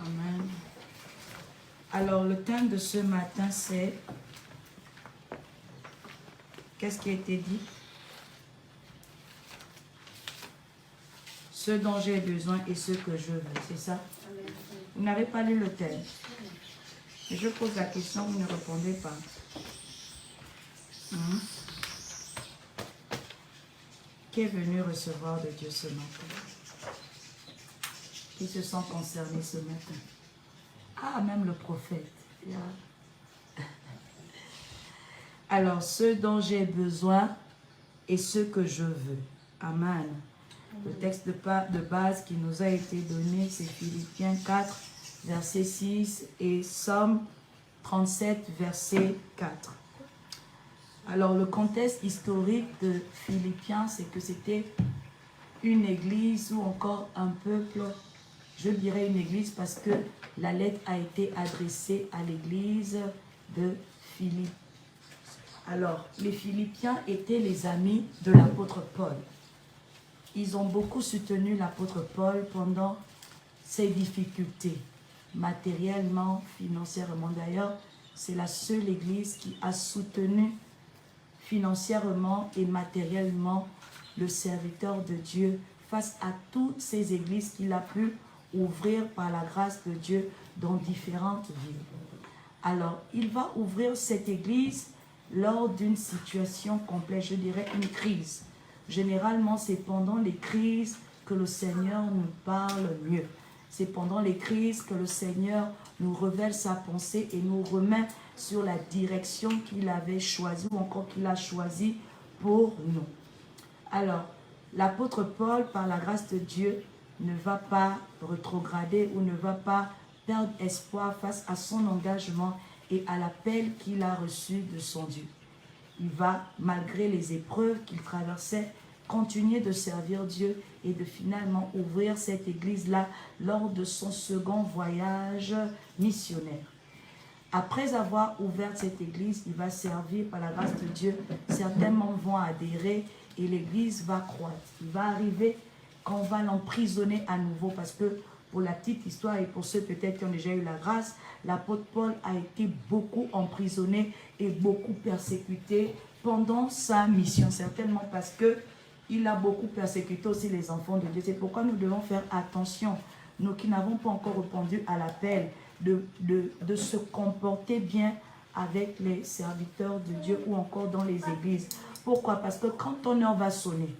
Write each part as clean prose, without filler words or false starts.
Amen. Alors, le thème de ce matin, c'est... Qu'est-ce qui a été dit? Ce dont j'ai besoin et ce que je veux, c'est ça? Vous n'avez pas lu le thème. Et je pose la question, vous ne répondez pas. Qui est venu recevoir de Dieu ce matin? Qui se sent concerné ce matin? Ah, même le prophète. Alors, ce dont j'ai besoin et ce que je veux. Amen. Le texte de base qui nous a été donné, c'est Philippiens 4, verset 6 et Somme 37, verset 4. Alors, le contexte historique de Philippiens, c'est que c'était une église ou encore un peuple, je dirais une église parce que la lettre a été adressée à l'église de Philippe. Alors, les Philippiens étaient les amis de l'apôtre Paul. Ils ont beaucoup soutenu l'apôtre Paul pendant ses difficultés, matériellement, financièrement. D'ailleurs, c'est la seule église qui a soutenu financièrement et matériellement le serviteur de Dieu face à toutes ces églises qu'il a pu ouvrir par la grâce de Dieu dans différentes villes. Alors, il va ouvrir cette église lors d'une situation complexe, je dirais une crise. Généralement, c'est pendant les crises que le Seigneur nous parle mieux. C'est pendant les crises que le Seigneur nous révèle sa pensée et nous remet sur la direction qu'il avait choisie ou encore qu'il a choisie pour nous. Alors, l'apôtre Paul, par la grâce de Dieu, ne va pas rétrograder ou ne va pas perdre espoir face à son engagement et à l'appel qu'il a reçu de son Dieu. Il va, malgré les épreuves qu'il traversait, continuer de servir Dieu et de finalement ouvrir cette église-là lors de son second voyage missionnaire. Après avoir ouvert cette église, il va servir par la grâce de Dieu. Certains membres vont adhérer et l'église va croître. Il va arriver qu'on va l'emprisonner à nouveau parce que, pour la petite histoire et pour ceux peut-être qui ont déjà eu la grâce, l'apôtre Paul a été beaucoup emprisonné et beaucoup persécuté pendant sa mission. Certainement parce qu'il a beaucoup persécuté aussi les enfants de Dieu. C'est pourquoi nous devons faire attention, nous qui n'avons pas encore répondu à l'appel, de se comporter bien avec les serviteurs de Dieu ou encore dans les églises. Pourquoi? Parce que quand ton heure va sonner,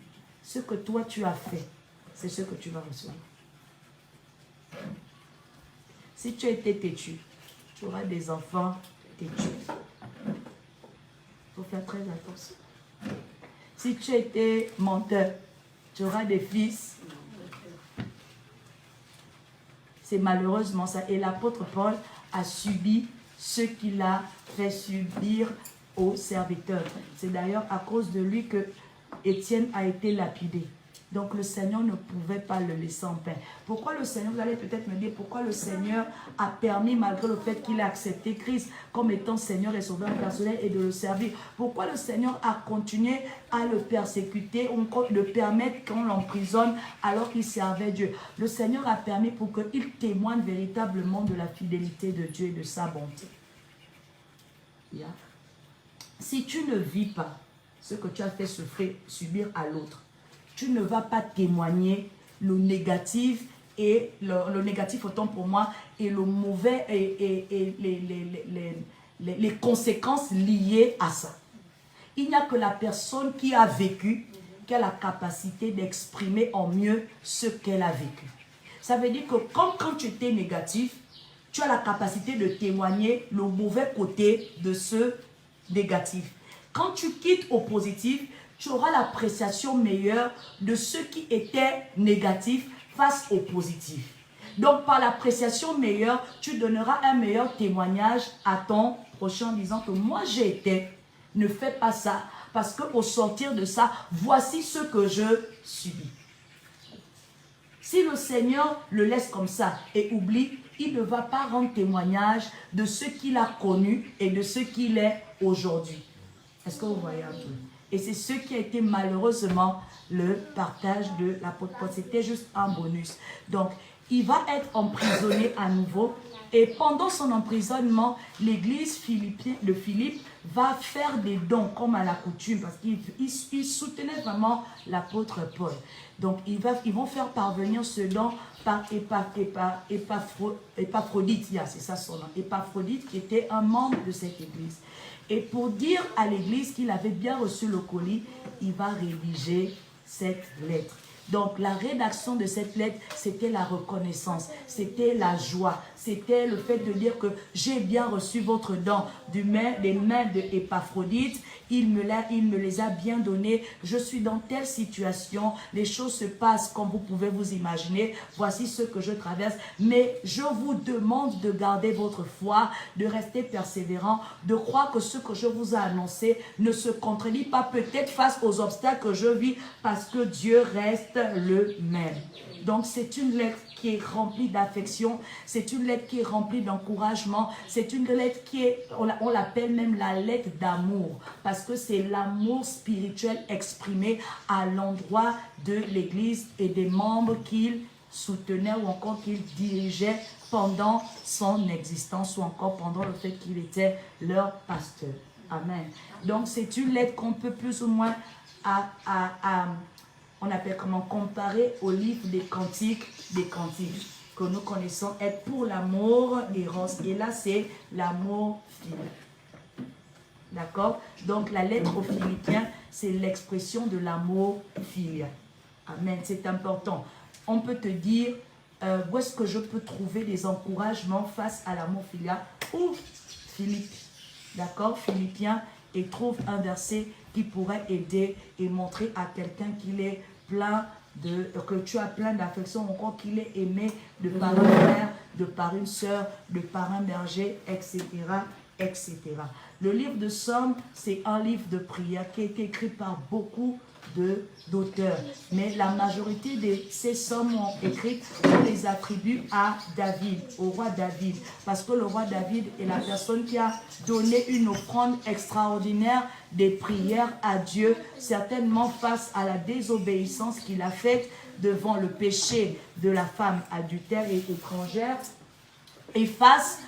ce que toi tu as fait, c'est ce que tu vas recevoir. Si tu as été têtu, tu auras des enfants têtus. Il faut faire très attention. Si tu as été menteur, tu auras des fils. C'est malheureusement ça. Et l'apôtre Paul a subi ce qu'il a fait subir aux serviteurs. C'est d'ailleurs à cause de lui que Étienne a été lapidé. Donc le Seigneur ne pouvait pas le laisser en paix. Pourquoi le Seigneur, vous allez peut-être me dire, pourquoi le Seigneur a permis, malgré le fait qu'il a accepté Christ comme étant Seigneur et Sauveur personnel et de le servir, pourquoi le Seigneur a continué à le persécuter, ou le permettre qu'on l'emprisonne alors qu'il servait Dieu? Le Seigneur a permis pour qu'il témoigne véritablement de la fidélité de Dieu et de sa bonté. Yeah. Si tu ne vis pas ce que tu as fait subir à l'autre, tu ne vas pas témoigner le négatif et le négatif autant pour moi et le mauvais et les conséquences liées à ça. Il n'y a que la personne qui a vécu qui a la capacité d'exprimer en mieux ce qu'elle a vécu. Ça veut dire que quand tu étais négatif, tu as la capacité de témoigner le mauvais côté de ce négatif. Quand tu quittes au positif, tu auras l'appréciation meilleure de ce qui était négatif face au positif. Donc, par l'appréciation meilleure, tu donneras un meilleur témoignage à ton prochain en disant que moi j'ai été, ne fais pas ça, parce qu'au sortir de ça, voici ce que je subis. Si le Seigneur le laisse comme ça et oublie, il ne va pas rendre témoignage de ce qu'il a connu et de ce qu'il est aujourd'hui. Est-ce que vous voyez un peu? Et c'est ce qui a été malheureusement le partage de l'apôtre Paul. C'était juste un bonus. Donc, il va être emprisonné à nouveau. Et pendant son emprisonnement, l'église de Philippe va faire des dons comme à la coutume parce qu'il soutenait vraiment l'apôtre Paul. Donc, ils vont faire parvenir ce don par Épaphrodite, c'est ça son nom, Épaphrodite qui était un membre de cette église. Et pour dire à l'église qu'il avait bien reçu le colis, il va rédiger cette lettre. Donc, la rédaction de cette lettre, c'était la reconnaissance, c'était la joie, c'était le fait de dire que j'ai bien reçu votre don des mains de Épaphrodite, il me les a bien donnés, je suis dans telle situation, les choses se passent comme vous pouvez vous imaginer, voici ce que je traverse, mais je vous demande de garder votre foi, de rester persévérant, de croire que ce que je vous ai annoncé ne se contredit pas peut-être face aux obstacles que je vis, parce que Dieu reste le même. Donc c'est une lettre qui est remplie d'affection, c'est une lettre qui est remplie d'encouragement, c'est une lettre qui est, on l'appelle même la lettre d'amour, parce que c'est l'amour spirituel exprimé à l'endroit de l'église et des membres qu'il soutenait ou encore qu'il dirigeait pendant son existence ou encore pendant le fait qu'il était leur pasteur. Amen. Donc c'est une lettre qu'on peut plus ou moins on appelle comment comparer au livre des cantiques que nous connaissons être pour l'amour Eros. Et là, c'est l'amour filial. D'accord? Donc, la lettre aux Philippiens, c'est l'expression de l'amour filial. Amen. C'est important. On peut te dire, où est-ce que je peux trouver des encouragements face à l'amour filial? Ou Philippe. D'accord? Philippiens, et trouve un verset qui pourrait aider et montrer à quelqu'un qu'il est plein que tu as plein d'affection, encore qu'il est aimé de par un frère, de par une sœur, de par un berger, etc., etc. Le livre de Psaumes, c'est un livre de prière qui a été écrit par beaucoup d'auteurs. Mais la majorité de ces psaumes écrits, on les attribue à David, au roi David. Parce que le roi David est la personne qui a donné une offrande extraordinaire des prières à Dieu, certainement face à la désobéissance qu'il a faite devant le péché de la femme adultère et étrangère. Et face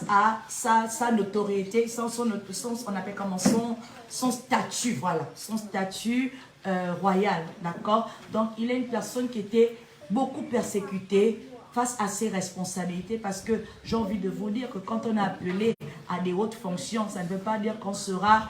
à sa notoriété, on appelle comment son statut, voilà, son statut royal, d'accord? Donc, il est une personne qui était beaucoup persécutée face à ses responsabilités, parce que j'ai envie de vous dire que quand on est appelé à des hautes fonctions, ça ne veut pas dire qu'on sera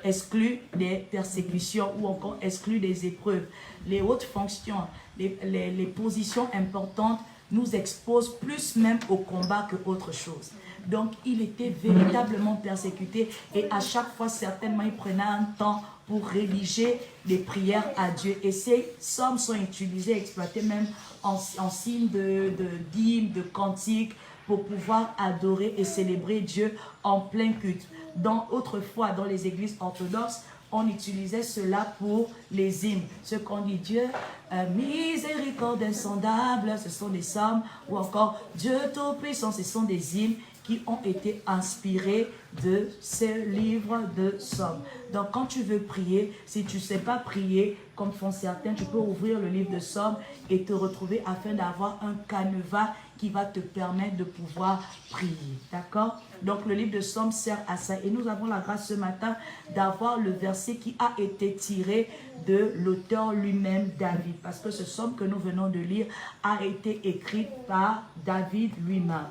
exclu des persécutions ou encore exclu des épreuves. Les hautes fonctions, les positions importantes nous exposent plus même au combat que autre chose. Donc, il était véritablement persécuté et à chaque fois, certainement, il prenait un temps pour rédiger des prières à Dieu. Et ces psaumes sont utilisés, exploités même en signe de dîmes, de cantiques, pour pouvoir adorer et célébrer Dieu en plein culte. Autrefois, dans les églises orthodoxes, on utilisait cela pour les hymnes. Ce qu'on dit Dieu, miséricorde insondable, ce sont des psaumes, ou encore Dieu tout-puissant, ce sont des hymnes qui ont été inspirés de ce livre de psaumes. Donc quand tu veux prier, si tu ne sais pas prier, comme font certains, tu peux ouvrir le livre de psaumes et te retrouver afin d'avoir un canevas qui va te permettre de pouvoir prier. D'accord? Donc le livre de psaumes sert à ça. Et nous avons la grâce ce matin d'avoir le verset qui a été tiré de l'auteur lui-même, David. Parce que ce psaume que nous venons de lire a été écrit par David lui-même.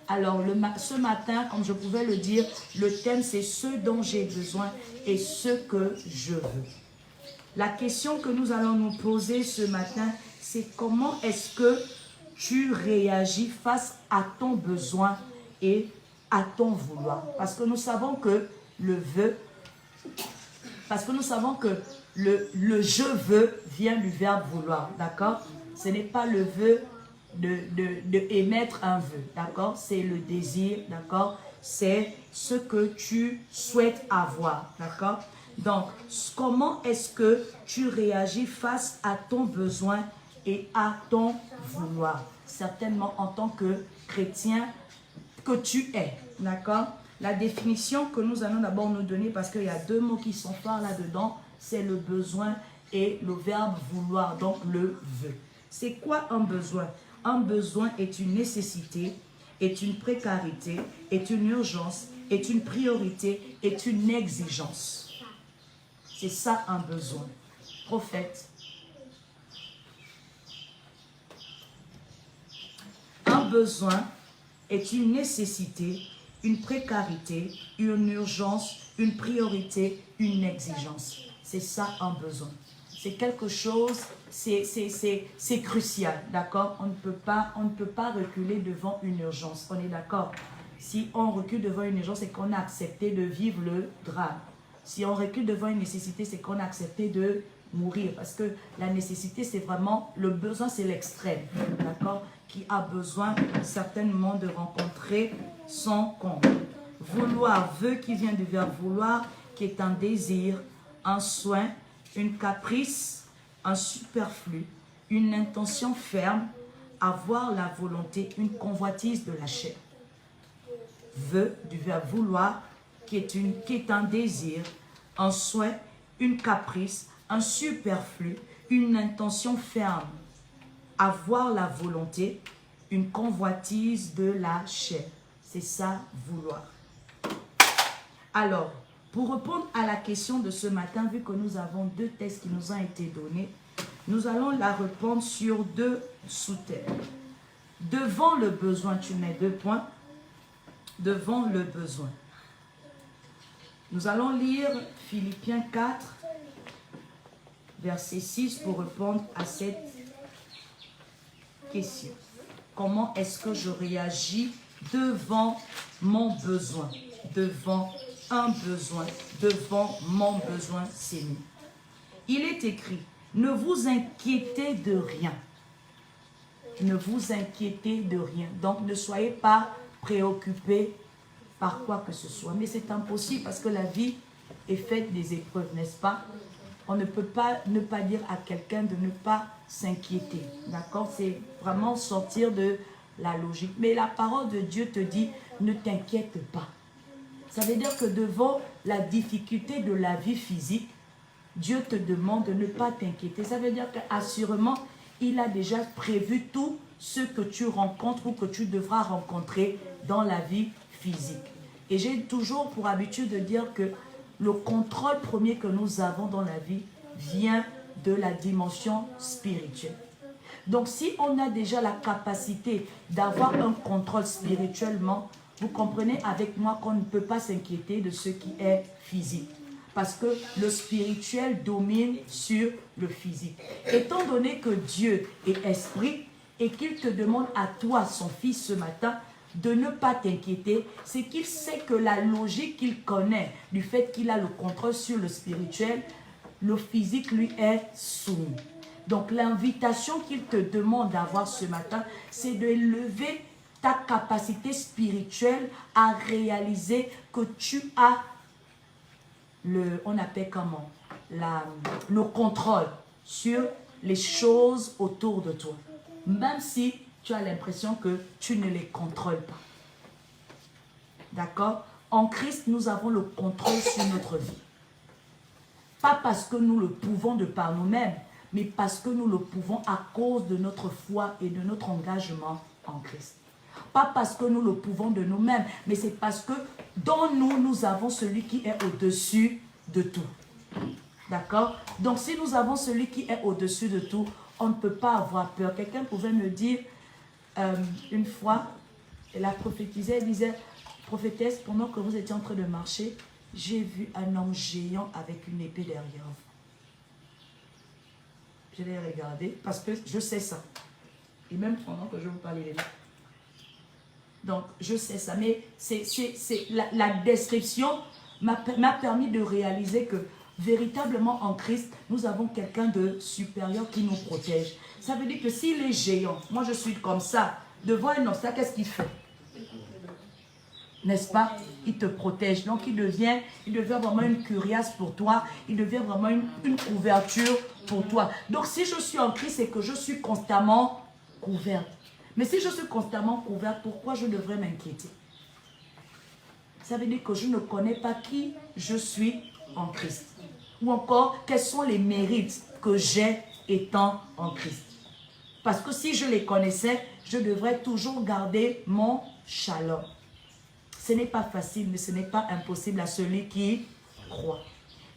Alors, ce matin, comme je pouvais le dire, le thème, c'est ce dont j'ai besoin et ce que je veux. La question que nous allons nous poser ce matin, c'est comment est-ce que tu réagis face à ton besoin et à ton vouloir. Parce que nous savons que le je veux vient du verbe vouloir, d'accord? Ce n'est pas le vœu de émettre un vœu, d'accord? C'est le désir, d'accord? C'est ce que tu souhaites avoir, d'accord? Donc, comment est-ce que tu réagis face à ton besoin et à ton vouloir? Certainement en tant que chrétien que tu es, d'accord? La définition que nous allons d'abord nous donner, parce qu'il y a deux mots qui sont forts là-dedans, c'est le besoin et le verbe vouloir, donc le vœu. C'est quoi un besoin? Un besoin est une nécessité, est une précarité, est une urgence, est une priorité, est une exigence. C'est ça un besoin. Prophète. Un besoin est une nécessité, une précarité, une urgence, une priorité, une exigence. C'est ça un besoin. C'est quelque chose, c'est crucial, d'accord? On ne peut pas reculer devant une urgence, on est d'accord? Si on recule devant une urgence, c'est qu'on a accepté de vivre le drame. Si on recule devant une nécessité, c'est qu'on a accepté de mourir. Parce que la nécessité, c'est vraiment, le besoin, c'est l'extrême, d'accord? Qui a besoin certainement de rencontrer son comble. Vouloir, veut qui vient du verbe vouloir, qui est un désir, un soin, une caprice, un superflu, une intention ferme, avoir la volonté, une convoitise de la chair. Veut du verbe vouloir, qui est un désir, un souhait, une caprice, un superflu, une intention ferme. Avoir la volonté, une convoitise de la chair. C'est ça, vouloir. Alors, pour répondre à la question de ce matin, vu que nous avons 2 textes qui nous ont été donnés, nous allons la répondre sur 2 sous-thèmes. Devant le besoin, tu mets 2 points. Devant le besoin. Nous allons lire Philippiens 4, verset 6 pour répondre à cette question. Comment est-ce que je réagis devant mon besoin? Devant un besoin, devant mon besoin, Seigneur. Il est écrit, ne vous inquiétez de rien. Ne vous inquiétez de rien. Donc ne soyez pas préoccupés par quoi que ce soit. Mais c'est impossible parce que la vie est faite des épreuves, n'est-ce pas? On ne peut pas ne pas dire à quelqu'un de ne pas s'inquiéter. D'accord? C'est vraiment sortir de la logique. Mais la parole de Dieu te dit, ne t'inquiète pas. Ça veut dire que devant la difficulté de la vie physique, Dieu te demande de ne pas t'inquiéter. Ça veut dire qu'assurément, il a déjà prévu tout ce que tu rencontres ou que tu devras rencontrer dans la vie physique. Et j'ai toujours pour habitude de dire que le contrôle premier que nous avons dans la vie vient de la dimension spirituelle. Donc si on a déjà la capacité d'avoir un contrôle spirituellement, vous comprenez avec moi qu'on ne peut pas s'inquiéter de ce qui est physique. Parce que le spirituel domine sur le physique. Étant donné que Dieu est esprit et qu'il te demande à toi, son fils, ce matin, de ne pas t'inquiéter, c'est qu'il sait que la logique qu'il connaît, du fait qu'il a le contrôle sur le spirituel, le physique lui est soumis. Donc l'invitation qu'il te demande d'avoir ce matin, c'est de lever ta capacité spirituelle à réaliser que tu as on appelle comment? Le contrôle sur les choses autour de toi. Même si tu as l'impression que tu ne les contrôles pas. D'accord? En Christ, nous avons le contrôle sur notre vie. Pas parce que nous le pouvons de par nous-mêmes, mais parce que nous le pouvons à cause de notre foi et de notre engagement en Christ. Pas parce que nous le pouvons de nous-mêmes, mais c'est parce que dans nous, nous avons celui qui est au-dessus de tout. D'accord? Donc si nous avons celui qui est au-dessus de tout, on ne peut pas avoir peur. Quelqu'un pouvait me dire une fois, elle a prophétisé, elle disait, prophétesse, pendant que vous étiez en train de marcher, j'ai vu un homme géant avec une épée derrière vous. Je l'ai regardé parce que je sais ça. Et même pendant que je vous parle, il est là. Donc, je sais ça. Mais la description m'a permis de réaliser que véritablement en Christ, nous avons quelqu'un de supérieur qui nous protège. Ça veut dire que s'il est géant, moi je suis comme ça, devant un obstacle, qu'est-ce qu'il fait? N'est-ce pas? Il te protège. Donc il devient vraiment une cuirasse pour toi. Il devient vraiment une couverture pour toi. Donc si je suis en Christ, c'est que je suis constamment couverte. Mais si je suis constamment couverte, pourquoi je devrais m'inquiéter? Ça veut dire que je ne connais pas qui je suis en Christ. Ou encore, quels sont les mérites que j'ai étant en Christ. Parce que si je les connaissais, je devrais toujours garder mon shalom. Ce n'est pas facile, mais ce n'est pas impossible à celui qui croit.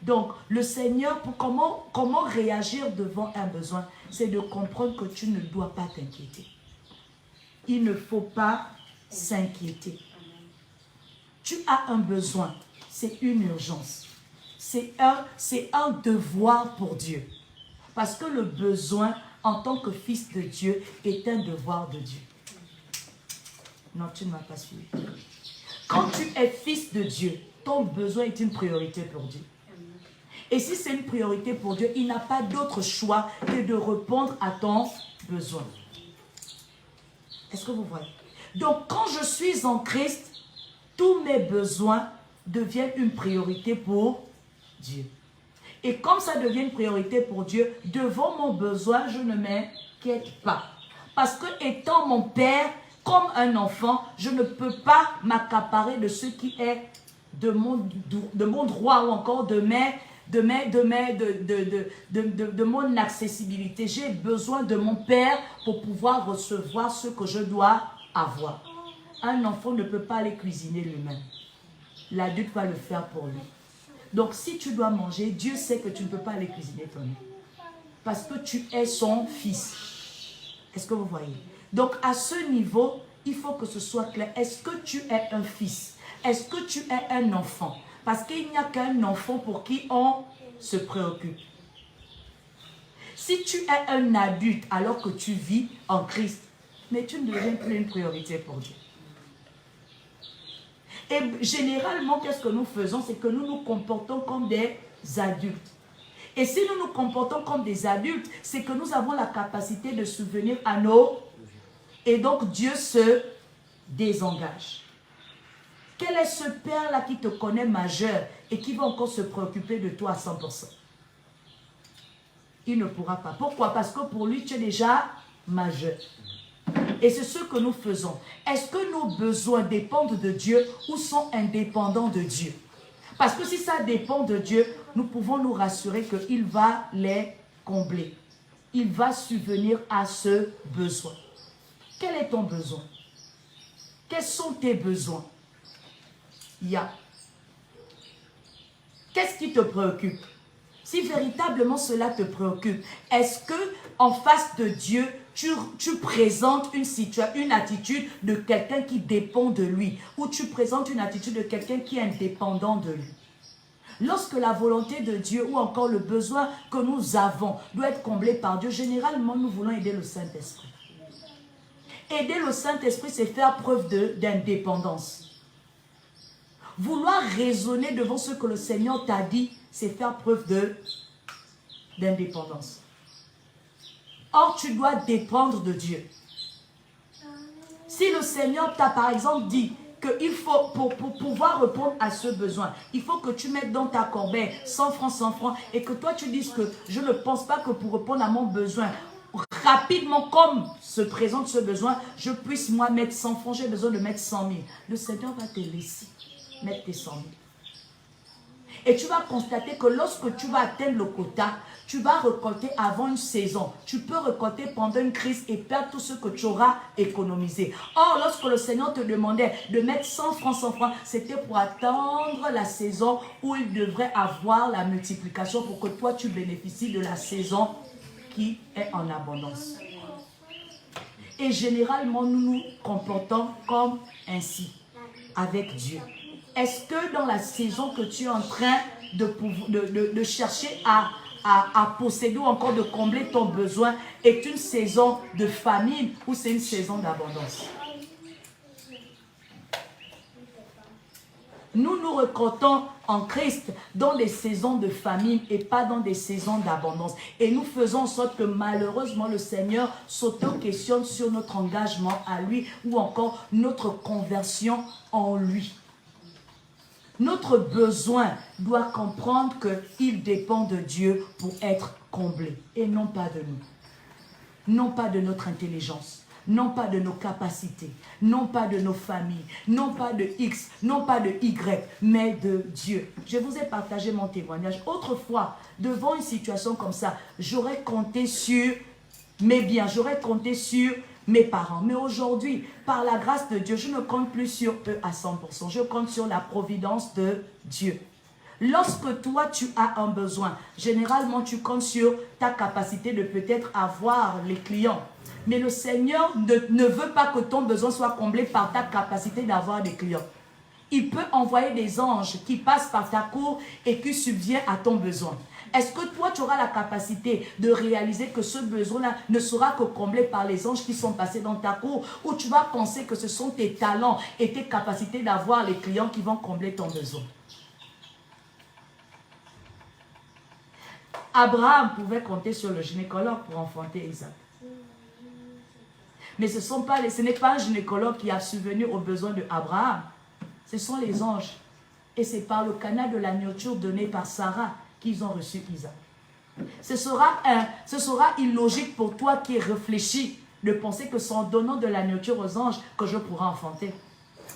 Donc, le Seigneur, pour comment réagir devant un besoin, c'est de comprendre que tu ne dois pas t'inquiéter. Il ne faut pas s'inquiéter. Tu as un besoin, c'est une urgence. C'est un devoir pour Dieu. Parce que le besoin, en tant que fils de Dieu, est un devoir de Dieu. Non, tu ne m'as pas suivi. Quand tu es fils de Dieu, ton besoin est une priorité pour Dieu. Et si c'est une priorité pour Dieu, il n'a pas d'autre choix que de répondre à ton besoin. Est-ce que vous voyez? Donc, quand je suis en Christ, tous mes besoins deviennent une priorité pour Dieu. Et comme ça devient une priorité pour Dieu, devant mon besoin, je ne m'inquiète pas. Parce que étant mon père, comme un enfant, je ne peux pas m'accaparer de ce qui est de mon droit ou encore de mon accessibilité. J'ai besoin de mon père pour pouvoir recevoir ce que je dois avoir. Un enfant ne peut pas aller cuisiner lui-même. L'adulte va le faire pour lui. Donc si tu dois manger, Dieu sait que tu ne peux pas aller cuisiner toi-même. Parce que tu es son fils. Est-ce que vous voyez? Donc à ce niveau, il faut que ce soit clair. Est-ce que tu es un fils? Est-ce que tu es un enfant? Parce qu'il n'y a qu'un enfant pour qui on se préoccupe. Si tu es un adulte alors que tu vis en Christ, mais tu ne deviens plus une priorité pour Dieu. Et généralement, qu'est-ce que nous faisons? C'est que nous nous comportons comme des adultes. Et si nous nous comportons comme des adultes, c'est que nous avons la capacité de subvenir à nos... Et donc Dieu se désengage. Quel est ce père-là qui te connaît majeur et qui va encore se préoccuper de toi à 100%? Il ne pourra pas. Pourquoi? Parce que pour lui, tu es déjà majeur. Et c'est ce que nous faisons. Est-ce que nos besoins dépendent de Dieu ou sont indépendants de Dieu? Parce que si ça dépend de Dieu, nous pouvons nous rassurer qu'il va les combler. Il va subvenir à ce besoin. Quel est ton besoin? Quels sont tes besoins? Qu'est-ce qui te préoccupe? Si véritablement cela te préoccupe, est-ce que en face de Dieu, tu présentes une attitude de quelqu'un qui dépend de lui, ou tu présentes une attitude de quelqu'un qui est indépendant de lui? Lorsque la volonté de Dieu ou encore le besoin que nous avons doit être comblé par Dieu, généralement nous voulons aider le Saint-Esprit. Aider le Saint-Esprit, c'est faire preuve d'indépendance. Vouloir raisonner devant ce que le Seigneur t'a dit, c'est faire preuve d'indépendance. Or, tu dois dépendre de Dieu. Si le Seigneur t'a par exemple dit qu'il faut, pour pouvoir répondre à ce besoin, il faut que tu mettes dans ta corbeille 100 francs, 100 francs, et que toi tu dises que je ne pense pas que pour répondre à mon besoin, rapidement comme se présente ce besoin, je puisse moi mettre 100 francs, j'ai besoin de mettre 100 000. Le Seigneur va te laisser mettre tes 100 000. Et tu vas constater que lorsque tu vas atteindre le quota, tu vas récolter avant une saison. Tu peux récolter pendant une crise et perdre tout ce que tu auras économisé. Or, lorsque le Seigneur te demandait de mettre 100 francs, 100 francs, c'était pour attendre la saison où il devrait avoir la multiplication pour que toi, tu bénéficies de la saison qui est en abondance. Et généralement, nous nous comportons comme ainsi avec Dieu. Est-ce que dans la saison que tu es en train de chercher à posséder ou encore de combler ton besoin est une saison de famine ou c'est une saison d'abondance? Nous nous récoltons en Christ dans des saisons de famine et pas dans des saisons d'abondance. Et nous faisons en sorte que malheureusement le Seigneur s'auto-questionne sur notre engagement à lui ou encore notre conversion en lui. Notre besoin doit comprendre qu'il dépend de Dieu pour être comblé et non pas de nous. Non pas de notre intelligence, non pas de nos capacités, non pas de nos familles, non pas de X, non pas de Y, mais de Dieu. Je vous ai partagé mon témoignage. Autrefois, devant une situation comme ça, j'aurais compté sur mes biens, j'aurais compté sur mes parents. Mais aujourd'hui, par la grâce de Dieu, je ne compte plus sur eux à 100%. Je compte sur la providence de Dieu. Lorsque toi, tu as un besoin, généralement, tu comptes sur ta capacité de peut-être avoir les clients. Mais le Seigneur ne veut pas que ton besoin soit comblé par ta capacité d'avoir des clients. Il peut envoyer des anges qui passent par ta cour et qui subviennent à ton besoin. Est-ce que toi, tu auras la capacité de réaliser que ce besoin-là ne sera que comblé par les anges qui sont passés dans ta cour, ou tu vas penser que ce sont tes talents et tes capacités d'avoir les clients qui vont combler ton besoin? Abraham pouvait compter sur le gynécologue pour enfanter Isaac. Mais ce n'est pas un gynécologue qui a subvenu aux besoins d'Abraham. Ce sont les anges. Et c'est par le canal de la nourriture donné par Sarah qu'ils ont reçu Isaac. Ce sera illogique pour toi qui réfléchis de penser que c'est en donnant de la nourriture aux anges que je pourrai enfanter.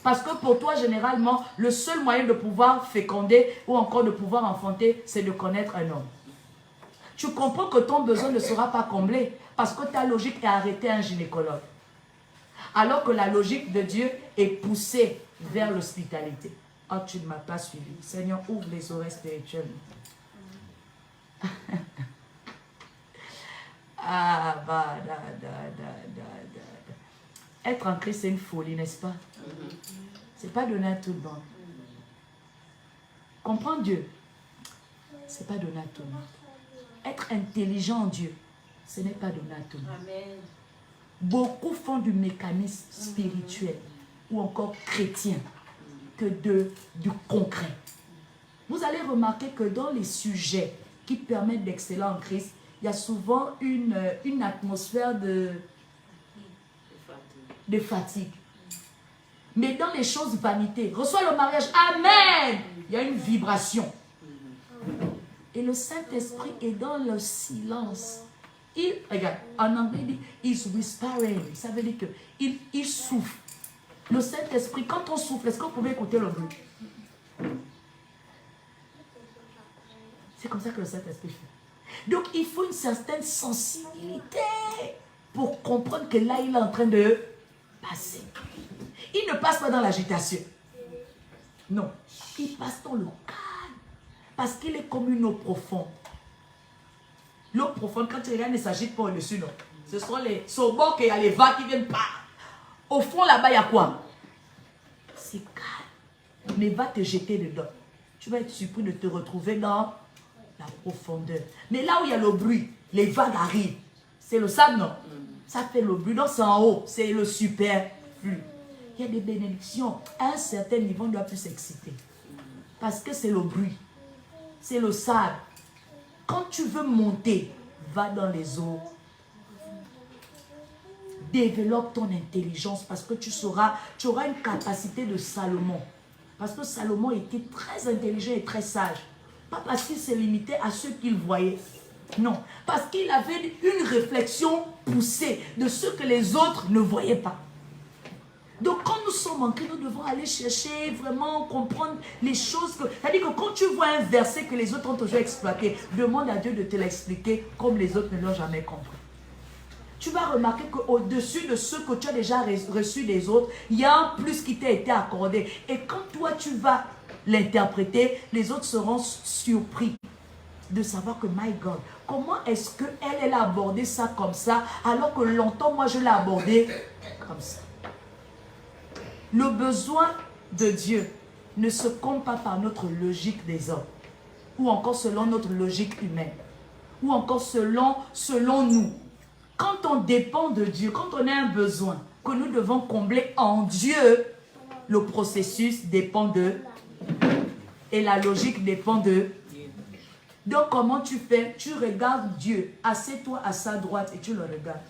Parce que pour toi, généralement, le seul moyen de pouvoir féconder ou encore de pouvoir enfanter, c'est de connaître un homme. Tu comprends que ton besoin ne sera pas comblé parce que ta logique est arrêtée à un gynécologue. Alors que la logique de Dieu est poussée vers l'hospitalité. Oh, tu ne m'as pas suivi. Seigneur, ouvre les oreilles spirituelles. Être en Christ, c'est une folie, n'est-ce pas? C'est pas donné à tout le monde. Comprendre Dieu, c'est pas donné à tout le monde. Être intelligent en Dieu, ce n'est pas donné à tout le monde. Amen. Beaucoup font du mécanisme spirituel ou encore chrétien que du concret. Vous allez remarquer que dans les sujets qui permettent d'exceller en Christ, il y a souvent une atmosphère de fatigue. Mais dans les choses vanité, reçois le mariage, amen, il y a une vibration. Et le Saint-Esprit est dans le silence. Regarde, en anglais, il dit, he's whispering. Ça veut dire qu'il souffle. Le Saint-Esprit, quand on souffle, est-ce que vous pouvez écouter le bruit? C'est comme ça que le Saint-Esprit fait. Donc, il faut une certaine sensibilité pour comprendre que là, il est en train de passer. Il ne passe pas dans l'agitation. Non, il passe dans le calme. Parce qu'il est comme une eau profonde. L'eau profonde, quand tu regardes, ne s'agite pas au-dessus, non. Ce sont les bord qu'il y a les vagues qui viennent pas. Au fond, là-bas, il y a quoi? C'est calme. Mais va te jeter dedans. Tu vas être surpris de te retrouver dans la profondeur. Mais là où il y a le bruit, les vagues arrivent. C'est le sable, non? Ça fait le bruit. Donc, c'est en haut. C'est le superflu. Il y a des bénédictions. À un certain niveau, on ne doit plus s'exciter. Parce que c'est le bruit. C'est le sable. Quand tu veux monter, va dans les eaux. Développe ton intelligence parce que tu auras une capacité de Salomon. Parce que Salomon était très intelligent et très sage. Pas parce qu'il s'est limité à ce qu'il voyait. Non, parce qu'il avait une réflexion poussée de ce que les autres ne voyaient pas. Donc quand nous sommes en Christ, nous devons aller chercher, vraiment comprendre les choses. C'est-à-dire que quand tu vois un verset que les autres ont toujours exploité, demande à Dieu de te l'expliquer comme les autres ne l'ont jamais compris. Tu vas remarquer qu'au-dessus de ce que tu as déjà reçu des autres, il y a un plus qui t'a été accordé. Et quand toi tu vas l'interpréter, les autres seront surpris de savoir que, my God, comment est-ce qu'elle a abordé ça comme ça, alors que longtemps, moi, je l'ai abordé comme ça. Le besoin de Dieu ne se compte pas par notre logique des hommes, ou encore selon notre logique humaine, ou encore selon nous. Quand on dépend de Dieu, quand on a un besoin que nous devons combler en Dieu, le processus dépend d'eux et la logique dépend d'eux. Donc comment tu fais? Tu regardes Dieu, assieds-toi à sa droite et tu le regardes.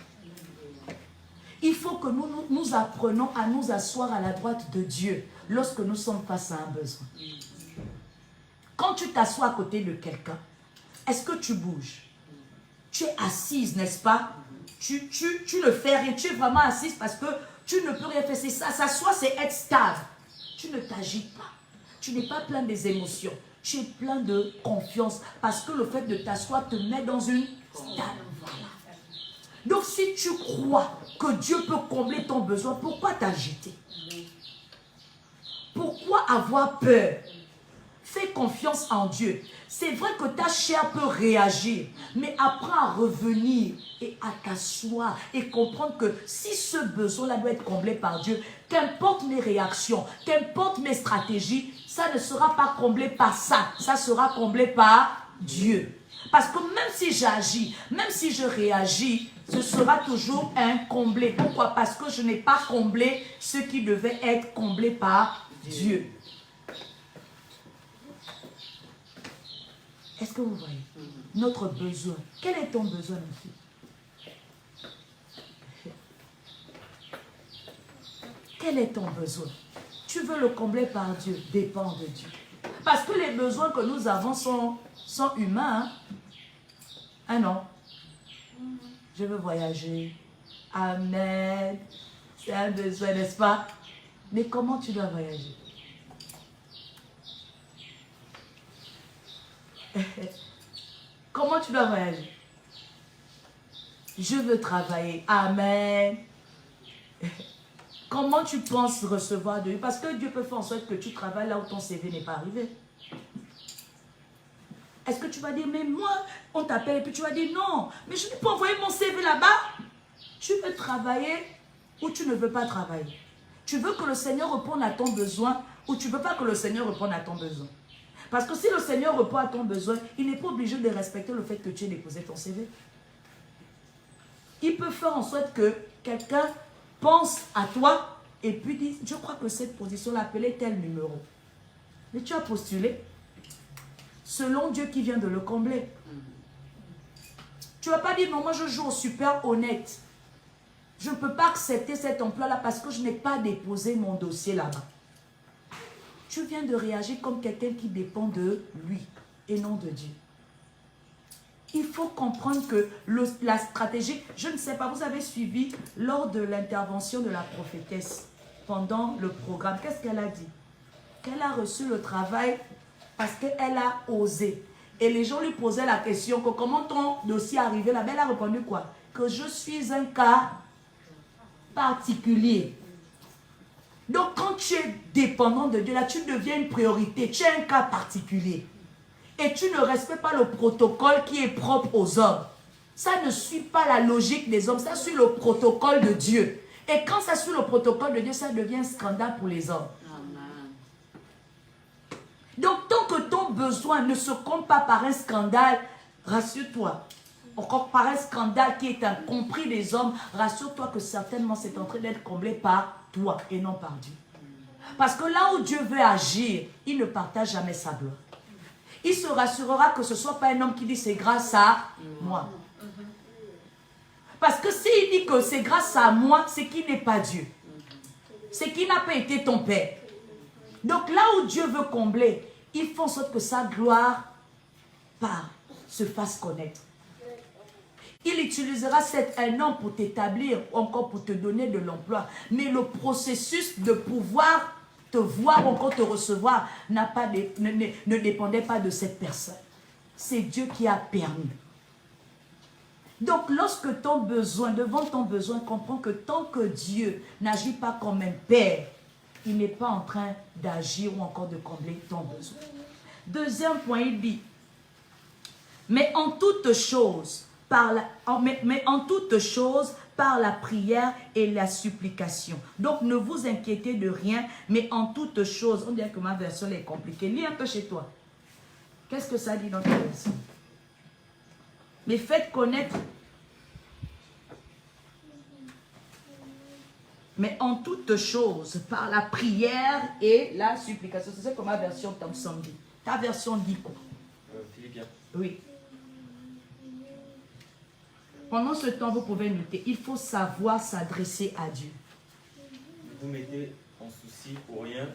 Il faut que nous apprenions à nous asseoir à la droite de Dieu lorsque nous sommes face à un besoin. Quand tu t'assois à côté de quelqu'un, est-ce que tu bouges? Tu es assise, n'est-ce pas? Tu ne fais rien, tu es vraiment assise parce que tu ne peux rien faire. C'est ça, s'asseoir, c'est être stable. Tu ne t'agites pas. Tu n'es pas plein des émotions. Tu es plein de confiance parce que le fait de t'asseoir te met dans une stable. Voilà. Donc si tu crois que Dieu peut combler ton besoin, pourquoi t'agiter? Pourquoi avoir peur? Fais confiance en Dieu. C'est vrai que ta chair peut réagir, mais apprends à revenir et à t'asseoir et comprendre que si ce besoin-là doit être comblé par Dieu, qu'importe mes réactions, qu'importe mes stratégies, ça ne sera pas comblé par ça, ça sera comblé par Dieu. Parce que même si j'agis, même si je réagis, ce sera toujours incomblé. Pourquoi? Parce que je n'ai pas comblé ce qui devait être comblé par Dieu. Est-ce que vous voyez? Notre besoin. Quel est ton besoin, ma fille? Quel est ton besoin? Tu veux le combler par Dieu, dépend de Dieu. Parce que les besoins que nous avons sont humains. Hein? Ah non. Je veux voyager. Amen. C'est un besoin, n'est-ce pas? Mais comment tu dois voyager? Comment tu dois voyager? Je veux travailler. Amen. Comment tu penses recevoir de Dieu? Parce que Dieu peut faire en sorte que tu travailles là où ton CV n'est pas arrivé. Est-ce que tu vas dire, mais moi, on t'appelle et puis tu vas dire, non, mais je ne peux pas envoyer mon CV là-bas. Tu veux travailler ou tu ne veux pas travailler? Tu veux que le Seigneur réponde à ton besoin ou tu ne veux pas que le Seigneur réponde à ton besoin? Parce que si le Seigneur répond à ton besoin, il n'est pas obligé de respecter le fait que tu aies déposé ton CV. Il peut faire en sorte que quelqu'un pense à toi et puis dit, je crois que cette position l'appelait tel numéro. Mais tu as postulé selon Dieu qui vient de le combler. Tu ne vas pas dire, non, moi je joue au super honnête. Je ne peux pas accepter cet emploi-là parce que je n'ai pas déposé mon dossier là-bas. Tu viens de réagir comme quelqu'un qui dépend de lui et non de Dieu. Il faut comprendre que la stratégie, je ne sais pas, vous avez suivi lors de l'intervention de la prophétesse pendant le programme. Qu'est-ce qu'elle a dit? Qu'elle a reçu le travail parce qu'elle a osé. Et les gens lui posaient la question que comment ton dossier est arrivé là-bas. Elle a répondu quoi? Que je suis un cas particulier. Donc quand tu es dépendant de Dieu, là tu deviens une priorité. Tu es un cas particulier. Et tu ne respectes pas le protocole qui est propre aux hommes. Ça ne suit pas la logique des hommes, ça suit le protocole de Dieu. Et quand ça suit le protocole de Dieu, ça devient un scandale pour les hommes. Amen. Donc tant que ton besoin ne se compte pas par un scandale, rassure-toi. Encore par un scandale qui est incompris des hommes, rassure-toi que certainement c'est en train d'être comblé par toi et non par Dieu. Parce que là où Dieu veut agir, il ne partage jamais sa gloire. Il se rassurera que ce ne soit pas un homme qui dit c'est grâce à moi. Parce que s'il dit que c'est grâce à moi, c'est qu'il n'est pas Dieu. C'est qu'il n'a pas été ton père. Donc là où Dieu veut combler, il faut en sorte que sa gloire se fasse connaître. Il utilisera un homme pour t'établir, encore pour te donner de l'emploi. Mais le processus de pouvoir te voir, encore te recevoir, ne dépendait pas de cette personne. C'est Dieu qui a permis. Donc, lorsque devant ton besoin, comprends que tant que Dieu n'agit pas comme un père, il n'est pas en train d'agir ou encore de combler ton besoin. Deuxième point, il dit, mais en toute chose, par la prière et la supplication. Donc, ne vous inquiétez de rien, mais en toute chose. On dirait que ma version est compliquée. Lis un peu chez toi. Qu'est-ce que ça dit dans ta version? Mais faites connaître. Mais en toute chose, par la prière et la supplication. C'est ça que ma version Thompson dit. Ta version dit quoi? Philippiens. Oui. Pendant ce temps, vous pouvez noter, il faut savoir s'adresser à Dieu. Vous mettez en souci pour rien,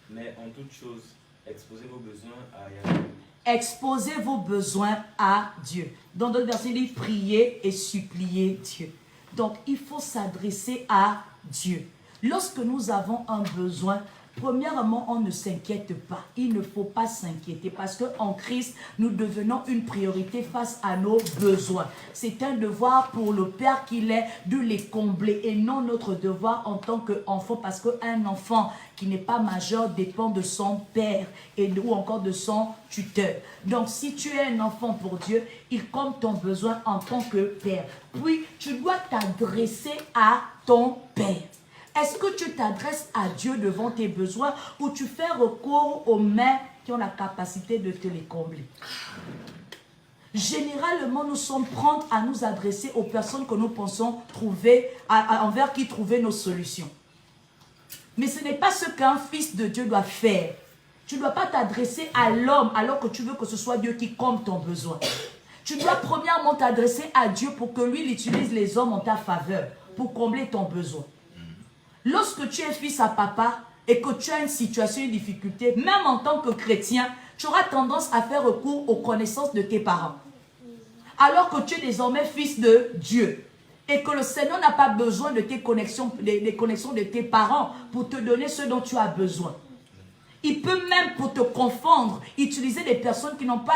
mais en toute chose, exposez vos besoins à Yahweh. Exposez vos besoins à Dieu. Dans d'autres versets, il dit prier et supplier Dieu. Donc, il faut s'adresser à Dieu. Lorsque nous avons un besoin, Premièrement, on ne s'inquiète pas. Il ne faut pas s'inquiéter parce qu'en Christ, nous devenons une priorité face à nos besoins. C'est un devoir pour le Père qu'il est de les combler et non notre devoir en tant qu'enfant, parce qu'un enfant qui n'est pas majeur dépend de son père ou encore de son tuteur. Donc, si tu es un enfant pour Dieu, il comble ton besoin en tant que père. Puis, tu dois t'adresser à ton père. Est-ce que tu t'adresses à Dieu devant tes besoins ou tu fais recours aux mains qui ont la capacité de te les combler? Généralement, nous sommes prompts à nous adresser aux personnes que nous pensons trouver, envers qui trouver nos solutions. Mais ce n'est pas ce qu'un fils de Dieu doit faire. Tu ne dois pas t'adresser à l'homme alors que tu veux que ce soit Dieu qui comble ton besoin. Tu dois premièrement t'adresser à Dieu pour que lui, il utilise les hommes en ta faveur pour combler ton besoin. Lorsque tu es fils à papa et que tu as une situation, une difficulté, même en tant que chrétien, tu auras tendance à faire recours aux connaissances de tes parents. Alors que tu es désormais fils de Dieu et que le Seigneur n'a pas besoin de tes connexions, des connexions de tes parents pour te donner ce dont tu as besoin. Il peut même, pour te confondre, utiliser des personnes qui n'ont pas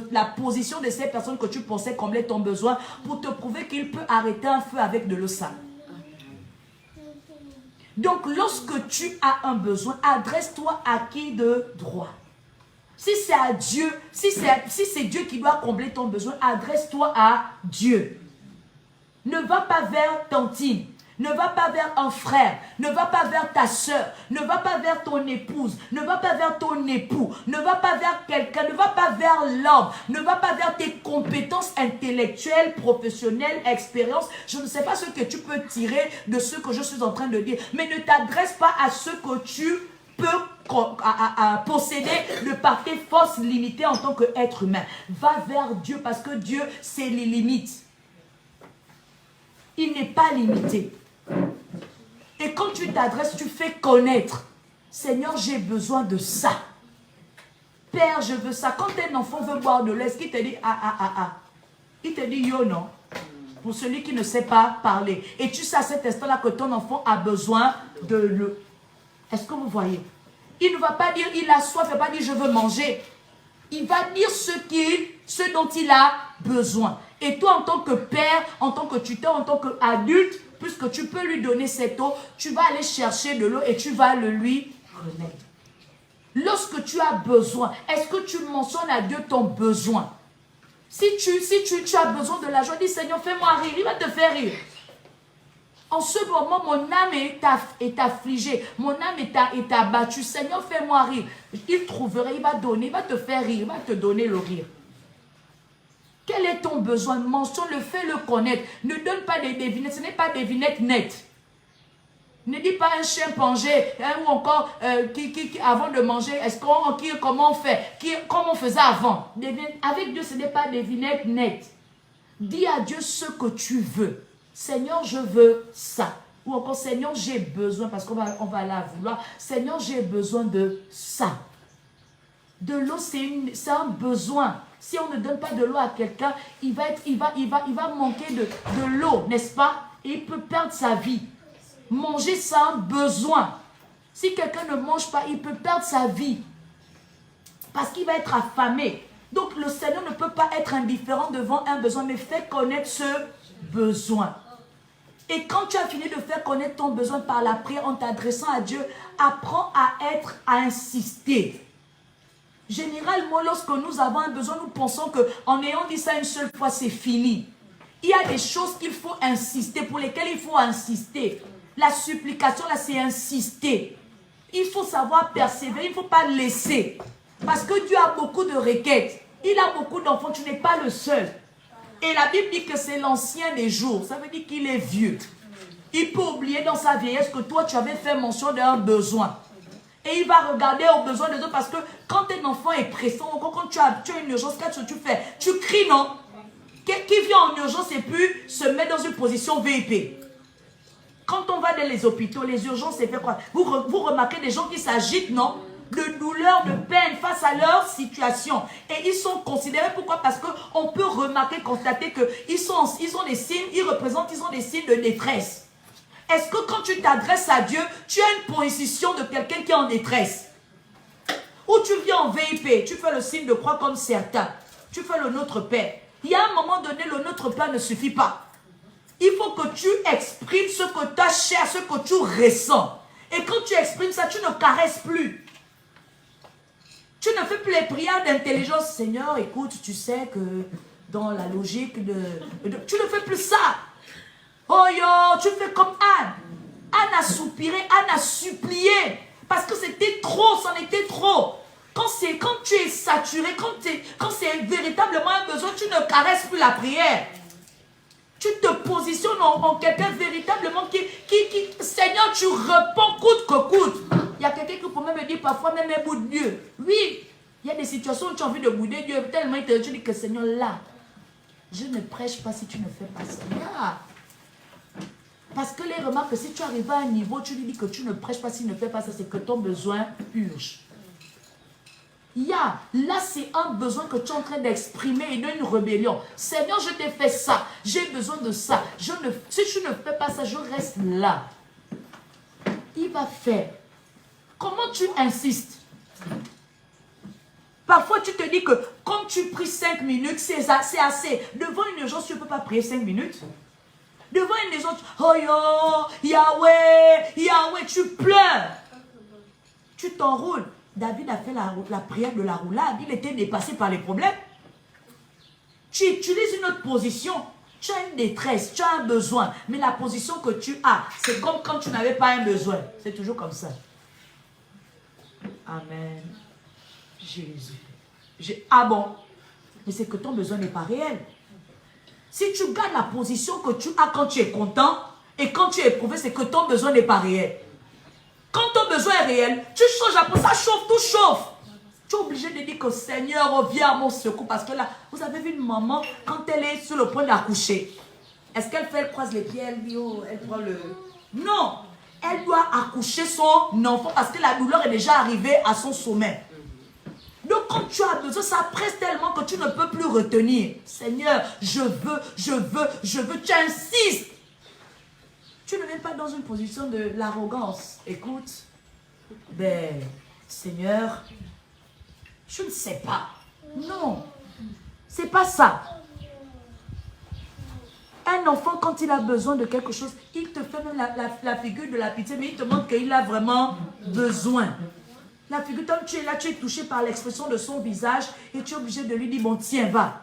la position de ces personnes que tu pensais combler ton besoin pour te prouver qu'il peut arrêter un feu avec de l'eau sale. Donc, lorsque tu as un besoin, adresse-toi à qui de droit. Si c'est à Dieu, si c'est Dieu qui doit combler ton besoin, adresse-toi à Dieu. Ne va pas vers tantine, ne va pas vers un frère, ne va pas vers ta soeur, ne va pas vers ton épouse, ne va pas vers ton époux, ne va pas vers quelqu'un, ne va pas vers l'homme, ne va pas vers tes compétences intellectuelles, professionnelles, expériences. Je ne sais pas ce que tu peux tirer de ce que je suis en train de dire, mais ne t'adresse pas à ce que tu peux posséder de par tes forces limitées en tant qu'être humain. Va vers Dieu parce que Dieu, c'est les limites. Il n'est pas limité. Et quand tu t'adresses, tu fais connaître. Seigneur, j'ai besoin de ça. Père, je veux ça. Quand un enfant veut boire de lait, est-ce qu'il te dit il te dit yo, non? Pour celui qui ne sait pas parler. Et tu sais à cet instant-là que ton enfant a besoin de l'eau. Est-ce que vous voyez? Il ne va pas dire il a soif, il ne va pas dire je veux manger. Il va dire ce dont il a besoin. Et toi, en tant que père, en tant que tuteur, en tant qu'adulte, puisque tu peux lui donner cette eau, tu vas aller chercher de l'eau et tu vas le lui remettre. Lorsque tu as besoin, est-ce que tu mentionnes à Dieu ton besoin? Si tu as besoin de l'argent, dis Seigneur, fais-moi rire, il va te faire rire. En ce moment, mon âme est affligée, mon âme est abattue. Seigneur, fais-moi rire. Il trouvera, il va donner, il va te faire rire, il va te donner le rire. Quel est ton besoin? Mentionne-le, fais-le connaître. Ne donne pas des devinettes, ce n'est pas des devinettes nettes. Ne dis pas un chimpanzé, ou encore, avant de manger, comment on fait, comment on faisait avant. Avec Dieu, ce n'est pas des devinettes nettes. Dis à Dieu ce que tu veux. Seigneur, je veux ça. Ou encore, Seigneur, j'ai besoin, parce qu'on va la vouloir. Seigneur, j'ai besoin de ça. De l'eau, c'est un besoin. Si on ne donne pas de l'eau à quelqu'un, il va manquer de l'eau, n'est-ce pas? Et il peut perdre sa vie. Manger, c'est un besoin. Si quelqu'un ne mange pas, il peut perdre sa vie. Parce qu'il va être affamé. Donc, le Seigneur ne peut pas être indifférent devant un besoin, mais fait connaître ce besoin. Et quand tu as fini de faire connaître ton besoin par la prière en t'adressant à Dieu, apprends à insister. Généralement, lorsque nous avons un besoin, nous pensons qu'en ayant dit ça une seule fois, c'est fini. Il y a des choses qu'il faut insister, pour lesquelles il faut insister. La supplication, là, c'est insister. Il faut savoir persévérer, il ne faut pas laisser. Parce que Dieu a beaucoup de requêtes. Il a beaucoup d'enfants, tu n'es pas le seul. Et la Bible dit que c'est l'ancien des jours. Ça veut dire qu'il est vieux. Il peut oublier dans sa vieillesse que toi, tu avais fait mention d'un besoin. Et il va regarder aux besoins des autres parce que quand un enfant est pressant, quand tu as une urgence, qu'est-ce que tu fais? Tu cries, non? Qui vient en urgence et puis se met dans une position VIP. Quand on va dans les hôpitaux, les urgences, c'est fait quoi? Vous remarquez des gens qui s'agitent, non? De douleur, de peine face à leur situation. Et ils sont considérés, pourquoi? Parce qu'on peut remarquer, constater qu'ils ont des signes, ils ont des signes de détresse. Est-ce que quand tu t'adresses à Dieu, tu as une position de quelqu'un qui est en détresse? Ou tu viens en VIP, tu fais le signe de croix comme certains. Tu fais le Notre Père. Il y a un moment donné, le Notre Père ne suffit pas. Il faut que tu exprimes ce que ta chair, ce que tu ressens. Et quand tu exprimes ça, tu ne caresses plus. Tu ne fais plus les prières d'intelligence. Seigneur, écoute, tu sais que dans la logique de... Tu ne fais plus ça. Oh yo, tu fais comme Anne. Anne a soupiré, Anne a supplié. Parce que c'était trop, c'en était trop. Quand tu es saturé, quand c'est véritablement un besoin, tu ne caresses plus la prière. Tu te positionnes en quelqu'un véritablement qui, Seigneur, tu réponds coûte que coûte. Il y a quelqu'un qui peut même me dire parfois même un bout de Dieu. Oui, il y a des situations où tu as envie de bouder Dieu. Tellement il te dit que Seigneur, là, je ne prêche pas si tu ne fais pas ça. Là. Parce que les remarques, que si tu arrives à un niveau, tu lui dis que tu ne prêches pas s'il ne fait pas ça, c'est que ton besoin urge. Là, c'est un besoin que tu es en train d'exprimer et d'une rébellion. Seigneur, je t'ai fait ça. J'ai besoin de ça. Si tu ne fais pas ça, je reste là. Il va faire. Comment tu insistes? Parfois, tu te dis que comme tu pries 5 minutes, c'est assez. Devant une urgence, tu ne peux pas prier 5 minutes. Devant une urgence, oh yo, Yahweh, Yahweh, tu pleures. Tu t'enroules. David a fait la prière de la roulade. Il était dépassé par les problèmes. Tu utilises une autre position. Tu as une détresse, tu as un besoin. Mais la position que tu as, c'est comme quand tu n'avais pas un besoin. C'est toujours comme ça. Amen. Jésus. Ah bon? Mais c'est que ton besoin n'est pas réel. Si tu gardes la position que tu as quand tu es content et quand tu es éprouvé, c'est que ton besoin n'est pas réel. Quand ton besoin est réel, tu changes après, ça chauffe, tout chauffe. Tu es obligé de dire que Seigneur, reviens à mon secours. Parce que là, vous avez vu une maman, quand elle est sur le point d'accoucher, est-ce elle croise les pieds, elle dit, oh, elle prend le... Non, elle doit accoucher son enfant parce que la douleur est déjà arrivée à son sommet. Donc quand tu as besoin, ça presse tellement que tu ne peux plus retenir. Seigneur, je veux, tu insistes. Tu ne viens pas dans une position de l'arrogance. Écoute, ben, Seigneur, je ne sais pas. Non, c'est pas ça. Un enfant, quand il a besoin de quelque chose, il te fait même la figure de la pitié, mais il te montre qu'il a vraiment besoin. La figure, quand tu es là, tu es touché par l'expression de son visage et tu es obligé de lui dire, bon, tiens, va.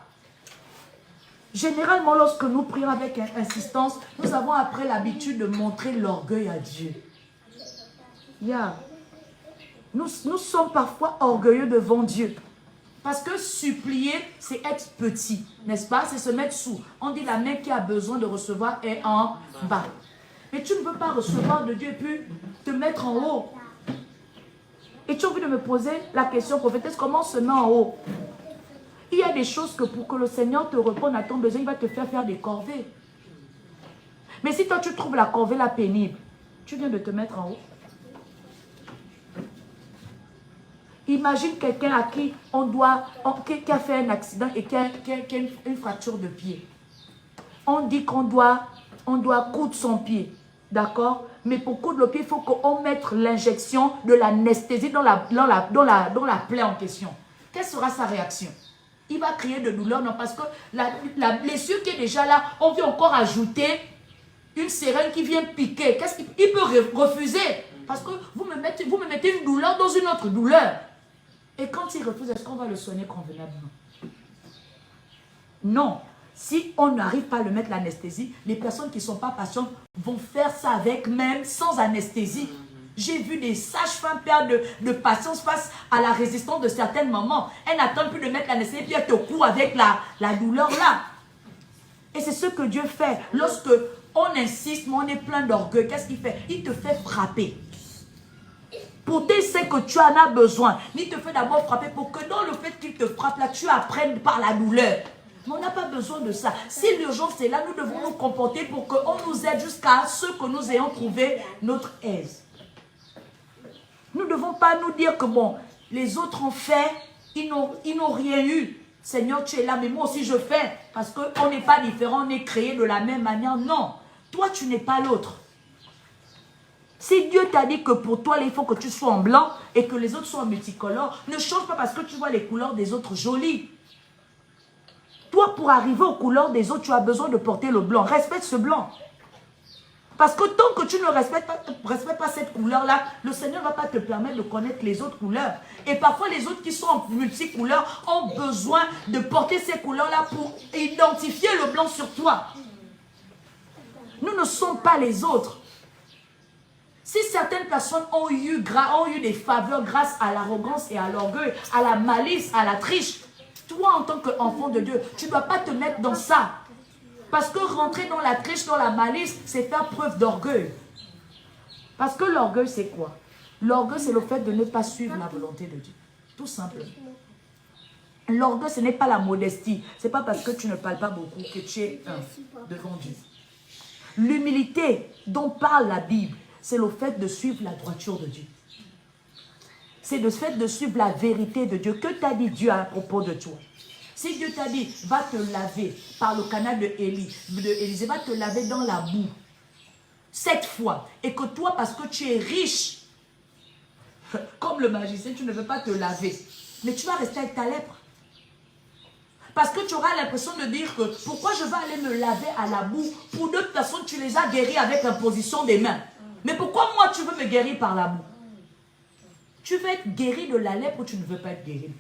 Généralement, lorsque nous prions avec insistance, nous avons après l'habitude de montrer l'orgueil à Dieu. Yeah. Nous sommes parfois orgueilleux devant Dieu. Parce que supplier, c'est être petit, n'est-ce pas? C'est se mettre sous. On dit la main qui a besoin de recevoir est en bas. Mais tu ne peux pas recevoir de Dieu et puis te mettre en haut. Et tu as envie de me poser la question, prophétesse, comment on se met en haut? Il y a des choses que pour que le Seigneur te réponde à ton besoin, il va te faire des corvées. Mais si toi tu trouves la corvée là pénible, tu viens de te mettre en haut. Imagine quelqu'un à qui qui a fait un accident et qui a une fracture de pied. On dit qu'on doit coudre son pied, d'accord? Mais pour coudre le pied, il faut qu'on mette l'injection de l'anesthésie dans la plaie en question. Quelle sera sa réaction? Il va crier de douleur, non, parce que la blessure qui est déjà là, on vient encore ajouter une seringue qui vient piquer. Qu'est-ce qu'il peut refuser? Parce que vous me mettez une douleur dans une autre douleur. Et quand il refuse, est-ce qu'on va le soigner convenablement? Non. Si on n'arrive pas à le mettre l'anesthésie, les personnes qui ne sont pas patientes vont faire ça avec même sans anesthésie. J'ai vu des sages-femmes perdre de patience face à la résistance de certaines mamans. Elles n'attendent plus de mettre l'anesthésie, puis elles te courent avec la douleur là. Et c'est ce que Dieu fait. Lorsque on insiste, mais on est plein d'orgueil, qu'est-ce qu'il fait? Il te fait frapper. Pourtant, il sait que tu en as besoin. Mais il te fait d'abord frapper pour que dans le fait qu'il te frappe là, tu apprennes par la douleur. Mais on n'a pas besoin de ça. Si l'urgence est là, nous devons nous comporter pour qu'on nous aide jusqu'à ce que nous ayons trouvé notre aise. Nous ne devons pas nous dire que bon, les autres ont fait, ils n'ont rien eu. Seigneur, tu es là, mais moi aussi je fais. Parce qu'on n'est pas différent, on est créé de la même manière. Non, toi tu n'es pas l'autre. Si Dieu t'a dit que pour toi, il faut que tu sois en blanc et que les autres soient en multicolore, ne change pas parce que tu vois les couleurs des autres jolies. Toi, pour arriver aux couleurs des autres, tu as besoin de porter le blanc. Respecte ce blanc. Parce que tant que tu ne respectes pas cette couleur-là, le Seigneur ne va pas te permettre de connaître les autres couleurs. Et parfois, les autres qui sont en multicouleurs ont besoin de porter ces couleurs-là pour identifier le blanc sur toi. Nous ne sommes pas les autres. Si certaines personnes ont eu des faveurs grâce à l'arrogance et à l'orgueil, à la malice, à la triche, toi, en tant qu'enfant de Dieu, tu ne dois pas te mettre dans ça. Parce que rentrer dans la triche, dans la malice, c'est faire preuve d'orgueil. Parce que l'orgueil, c'est quoi? L'orgueil, c'est le fait de ne pas suivre la volonté de Dieu. Tout simplement. L'orgueil, ce n'est pas la modestie. Ce n'est pas parce que tu ne parles pas beaucoup que tu es devant Dieu. L'humilité dont parle la Bible, c'est le fait de suivre la droiture de Dieu. C'est le fait de suivre la vérité de Dieu. Que t'a dit Dieu à propos de toi? Si Dieu t'a dit, va te laver par le canal de Élisée, va te laver dans la boue 7 fois, et que toi, parce que tu es riche, comme le magicien, tu ne veux pas te laver, mais tu vas rester avec ta lèpre. Parce que tu auras l'impression de dire que pourquoi je vais aller me laver à la boue? Pour d'autres personnes, tu les as guéris avec l'imposition des mains. Mais pourquoi moi, tu veux me guérir par la boue? Tu veux être guéri de la lèpre ou tu ne veux pas être guéri?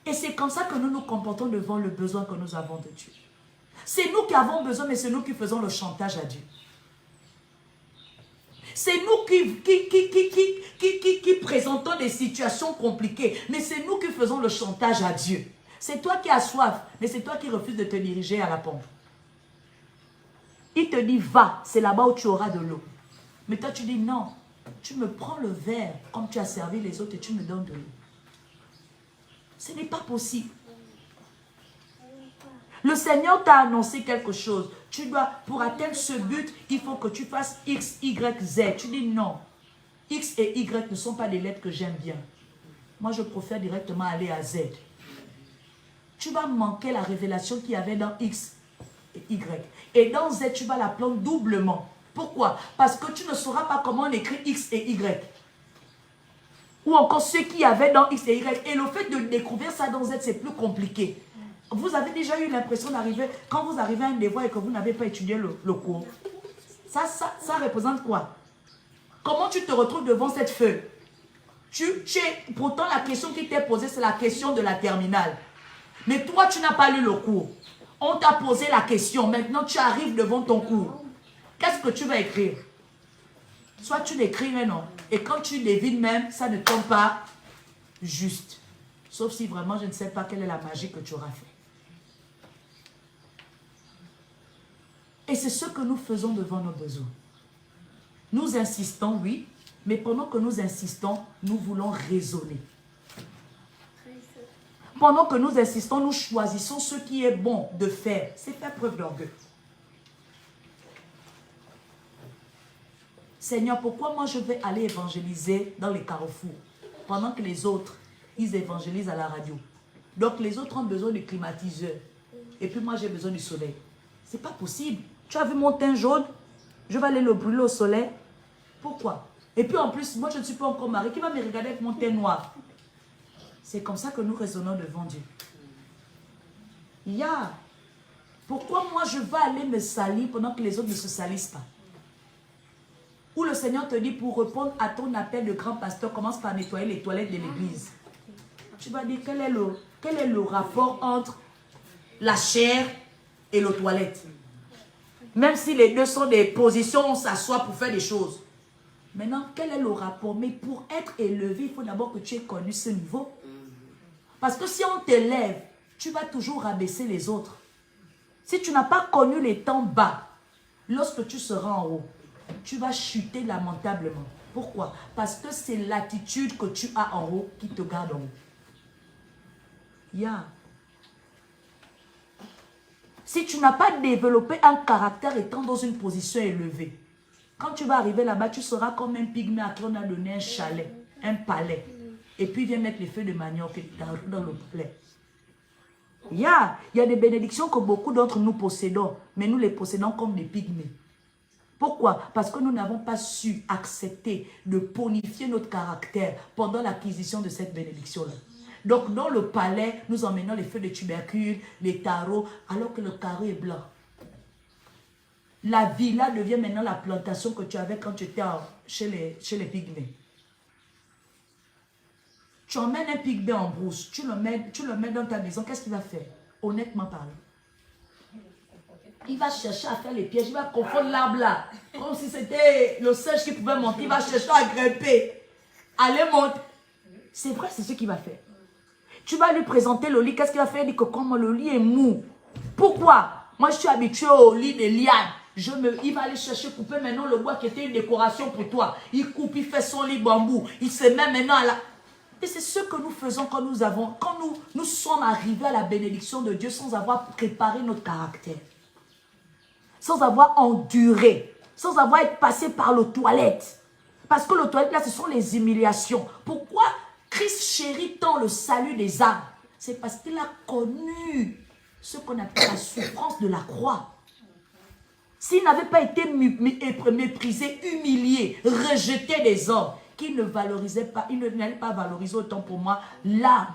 Et c'est comme ça que nous nous comportons devant le besoin que nous avons de Dieu. C'est nous qui avons besoin, mais c'est nous qui faisons le chantage à Dieu. C'est nous qui présentons des situations compliquées, mais c'est nous qui faisons le chantage à Dieu. C'est toi qui as soif, mais c'est toi qui refuses de te diriger à la pompe. Il te dit, va, c'est là-bas où tu auras de l'eau. Mais toi, tu dis, non, tu me prends le verre comme tu as servi les autres et tu me donnes de l'eau. Ce n'est pas possible. Le Seigneur t'a annoncé quelque chose. Tu dois, pour atteindre ce but, il faut que tu fasses X, Y, Z. Tu dis non. X et Y ne sont pas des lettres que j'aime bien. Moi, je préfère directement aller à Z. Tu vas manquer la révélation qu'il y avait dans X et Y. Et dans Z, tu vas la prendre doublement. Pourquoi? Parce que tu ne sauras pas comment on écrit X et Y. Ou encore ce qu'il y avait dans X et Y. Et le fait de découvrir ça dans Z, c'est plus compliqué. Vous avez déjà eu l'impression d'arriver, quand vous arrivez à un devoir et que vous n'avez pas étudié le cours. Ça représente quoi? Comment tu te retrouves devant cette feuille? Pourtant, la question qui t'est posée, c'est la question de la terminale. Mais toi, tu n'as pas lu le cours. On t'a posé la question. Maintenant, tu arrives devant ton cours. Qu'est-ce que tu vas écrire? Soit tu l'écris, mais non. Et quand tu devines même, ça ne tombe pas juste. Sauf si vraiment, je ne sais pas quelle est la magie que tu auras fait. Et c'est ce que nous faisons devant nos besoins. Nous insistons, oui, mais pendant que nous insistons, nous voulons raisonner. Pendant que nous insistons, nous choisissons ce qui est bon de faire. C'est faire preuve d'orgueil. Seigneur, pourquoi moi je vais aller évangéliser dans les carrefours pendant que les autres, ils évangélisent à la radio? Donc les autres ont besoin de climatiseurs. Et puis moi j'ai besoin du soleil. C'est pas possible. Tu as vu mon teint jaune? Je vais aller le brûler au soleil. Pourquoi? Et puis en plus, moi je ne suis pas encore mariée. Qui va me regarder avec mon teint noir? C'est comme ça que nous raisonnons devant Dieu. Pourquoi moi je vais aller me salir pendant que les autres ne se salissent pas? Où le Seigneur te dit, pour répondre à ton appel de grand pasteur, commence par nettoyer les toilettes de l'église. Tu vas dire, quel est le rapport entre la chair et les toilettes? Même si les deux sont des positions où on s'assoit pour faire des choses. Maintenant, quel est le rapport? Mais pour être élevé, il faut d'abord que tu aies connu ce niveau. Parce que si on t'élève, tu vas toujours rabaisser les autres. Si tu n'as pas connu les temps bas, lorsque tu seras en haut, tu vas chuter lamentablement. Pourquoi? Parce que c'est l'attitude que tu as en haut qui te garde en haut. Si tu n'as pas développé un caractère étant dans une position élevée, quand tu vas arriver là-bas, tu seras comme un pygmée à qui on a donné un chalet, un palais. Et puis il vient mettre les feuilles de manioc dans le palais. Il y a des bénédictions que beaucoup d'entre nous possédons, mais nous les possédons comme des pygmées. Pourquoi? Parce que nous n'avons pas su accepter de bonifier notre caractère pendant l'acquisition de cette bénédiction-là. Donc, dans le palais, nous emmenons les feux de tubercule, les tarots, alors que le carreau est blanc. La villa devient maintenant la plantation que tu avais quand tu étais chez les pygmées. Tu emmènes un pygmée en brousse, tu le mets dans ta maison, qu'est-ce qu'il va faire? Honnêtement parlé. Il va chercher à faire les pièges, il va confondre l'arbre là, comme si c'était le singe qui pouvait monter, il va chercher à grimper. Allez, monte. C'est vrai, c'est ce qu'il va faire. Tu vas lui présenter le lit, qu'est-ce qu'il va faire? Il dit que comme le lit est mou. Pourquoi? Moi, je suis habitué au lit des lianes. Il va aller chercher, couper maintenant le bois qui était une décoration pour toi. Il coupe, il fait son lit bambou. Il se met maintenant à la... Et c'est ce que nous faisons quand nous sommes arrivés à la bénédiction de Dieu sans avoir préparé notre caractère. Sans avoir enduré. Sans avoir été passé par le toilette. Parce que le toilette là, ce sont les humiliations. Pourquoi Christ chérit tant le salut des âmes? C'est parce qu'il a connu ce qu'on appelle la souffrance de la croix. S'il n'avait pas été méprisé, humilié, rejeté des hommes, qu'il ne valorisait pas, il n'allait pas valoriser autant pour moi l'âme.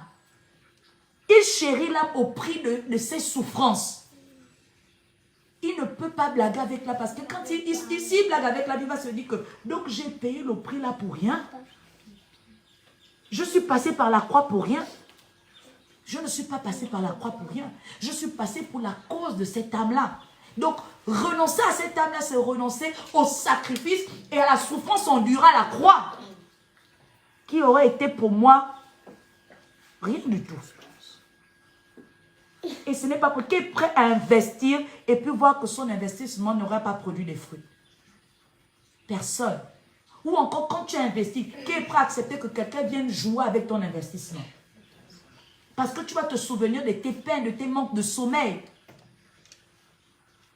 Il chérit l'âme au prix de ses souffrances. Il ne peut pas blaguer avec l'âme parce que quand il blague avec l'âme, il va se dire que donc j'ai payé le prix là pour rien. Je suis passé par la croix pour rien. Je ne suis pas passé par la croix pour rien. Je suis passé pour la cause de cette âme-là. Donc, renoncer à cette âme-là, c'est renoncer au sacrifice et à la souffrance endurée à la croix. Qui aurait été pour moi rien du tout. Et ce n'est pas pour qui est prêt à investir et puis voir que son investissement n'aura pas produit des fruits. Personne. Ou encore quand tu investis, qui est prêt à accepter que quelqu'un vienne jouer avec ton investissement? Parce que tu vas te souvenir de tes peines, de tes manques de sommeil.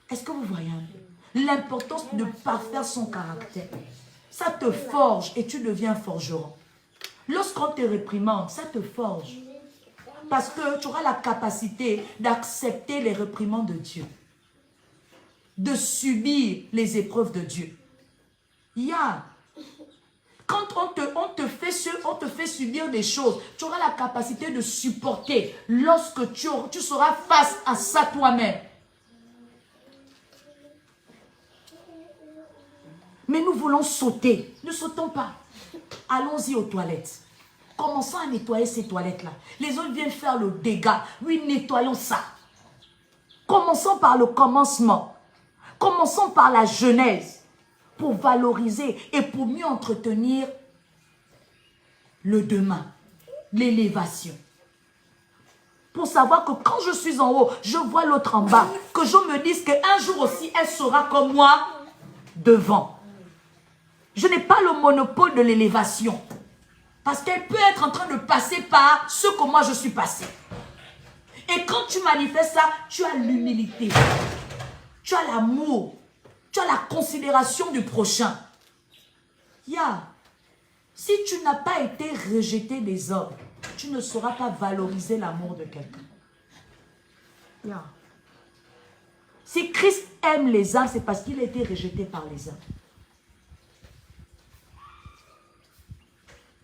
Est-ce que vous voyez l'importance de parfaire son caractère? Ça te forge et tu deviens forgeron. Lorsqu'on te réprimande, ça te forge. Parce que tu auras la capacité d'accepter les réprimandes de Dieu. De subir les épreuves de Dieu. Quand on te fait subir des choses, tu auras la capacité de supporter lorsque tu seras face à ça toi-même. Mais nous voulons sauter. Ne sautons pas. Allons-y aux toilettes. Commençons à nettoyer ces toilettes-là. Les autres viennent faire le dégât. Oui, nettoyons ça. Commençons par le commencement. Commençons par la genèse. Pour valoriser et pour mieux entretenir le demain. L'élévation. Pour savoir que quand je suis en haut, je vois l'autre en bas. Que je me dise qu'un jour aussi, elle sera comme moi devant. Je n'ai pas le monopole de l'élévation. Parce qu'elle peut être en train de passer par ce que moi je suis passé. Et quand tu manifestes ça, tu as l'humilité. Tu as l'amour. Tu as la considération du prochain. Si tu n'as pas été rejeté des hommes, tu ne sauras pas valoriser l'amour de quelqu'un. Si Christ aime les âmes, c'est parce qu'il a été rejeté par les hommes.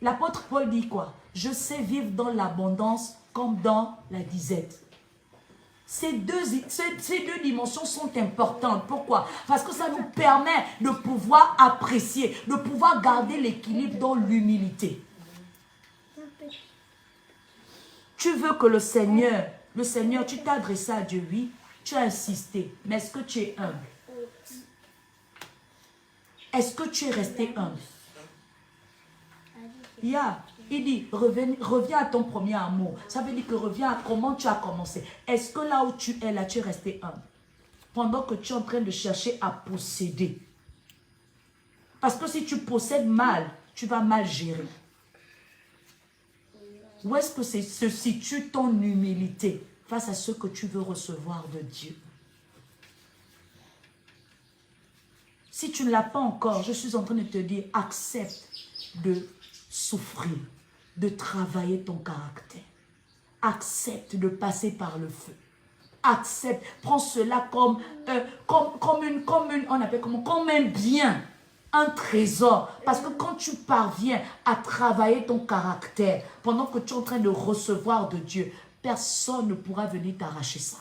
L'apôtre Paul dit quoi? Je sais vivre dans l'abondance comme dans la disette. Ces deux dimensions sont importantes. Pourquoi? Parce que ça nous permet de pouvoir apprécier, de pouvoir garder l'équilibre dans l'humilité. Tu veux que le Seigneur, tu t'es adressé à Dieu, oui, tu as insisté, mais est-ce que tu es humble? Est-ce que tu es resté humble? Il dit, reviens à ton premier amour. Ça veut dire que reviens à comment tu as commencé. Est-ce que là où tu es, là, tu es resté humble? Pendant que tu es en train de chercher à posséder. Parce que si tu possèdes mal, tu vas mal gérer. Où est-ce que se situe ton humilité face à ce que tu veux recevoir de Dieu? Si tu ne l'as pas encore, je suis en train de te dire, accepte de souffrir, de travailler ton caractère. Accepte de passer par le feu. accepte, prends cela comme un bien, un trésor. Parce que quand tu parviens à travailler ton caractère, pendant que tu es en train de recevoir de Dieu, personne ne pourra venir t'arracher ça.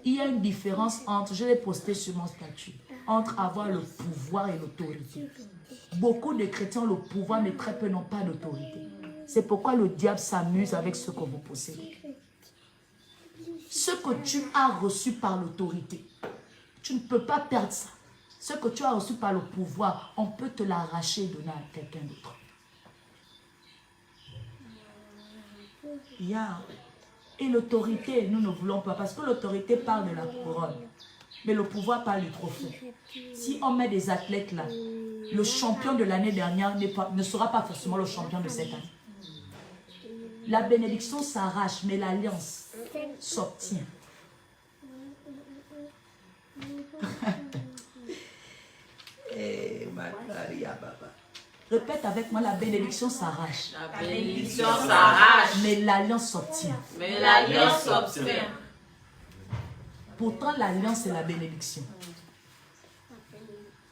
Il y a une différence entre, je l'ai posté sur mon statut, entre avoir le pouvoir et l'autorité. Beaucoup de chrétiens ont le pouvoir, mais très peu n'ont pas d'autorité. C'est pourquoi le diable s'amuse avec ce que vous possédez. Ce que tu as reçu par l'autorité, tu ne peux pas perdre ça. Ce que tu as reçu par le pouvoir, on peut te l'arracher et donner à quelqu'un d'autre. Et l'autorité, nous ne voulons pas, parce que l'autorité parle de la couronne, mais le pouvoir parle du trophée. Si on met des athlètes là, le champion de l'année dernière ne sera pas forcément le champion de cette année. La bénédiction s'arrache, mais l'alliance s'obtient. Répète avec moi, la bénédiction s'arrache. La bénédiction s'arrache. Mais l'alliance s'obtient. Mais l'alliance s'obtient. Pourtant, l'alliance, c'est la bénédiction.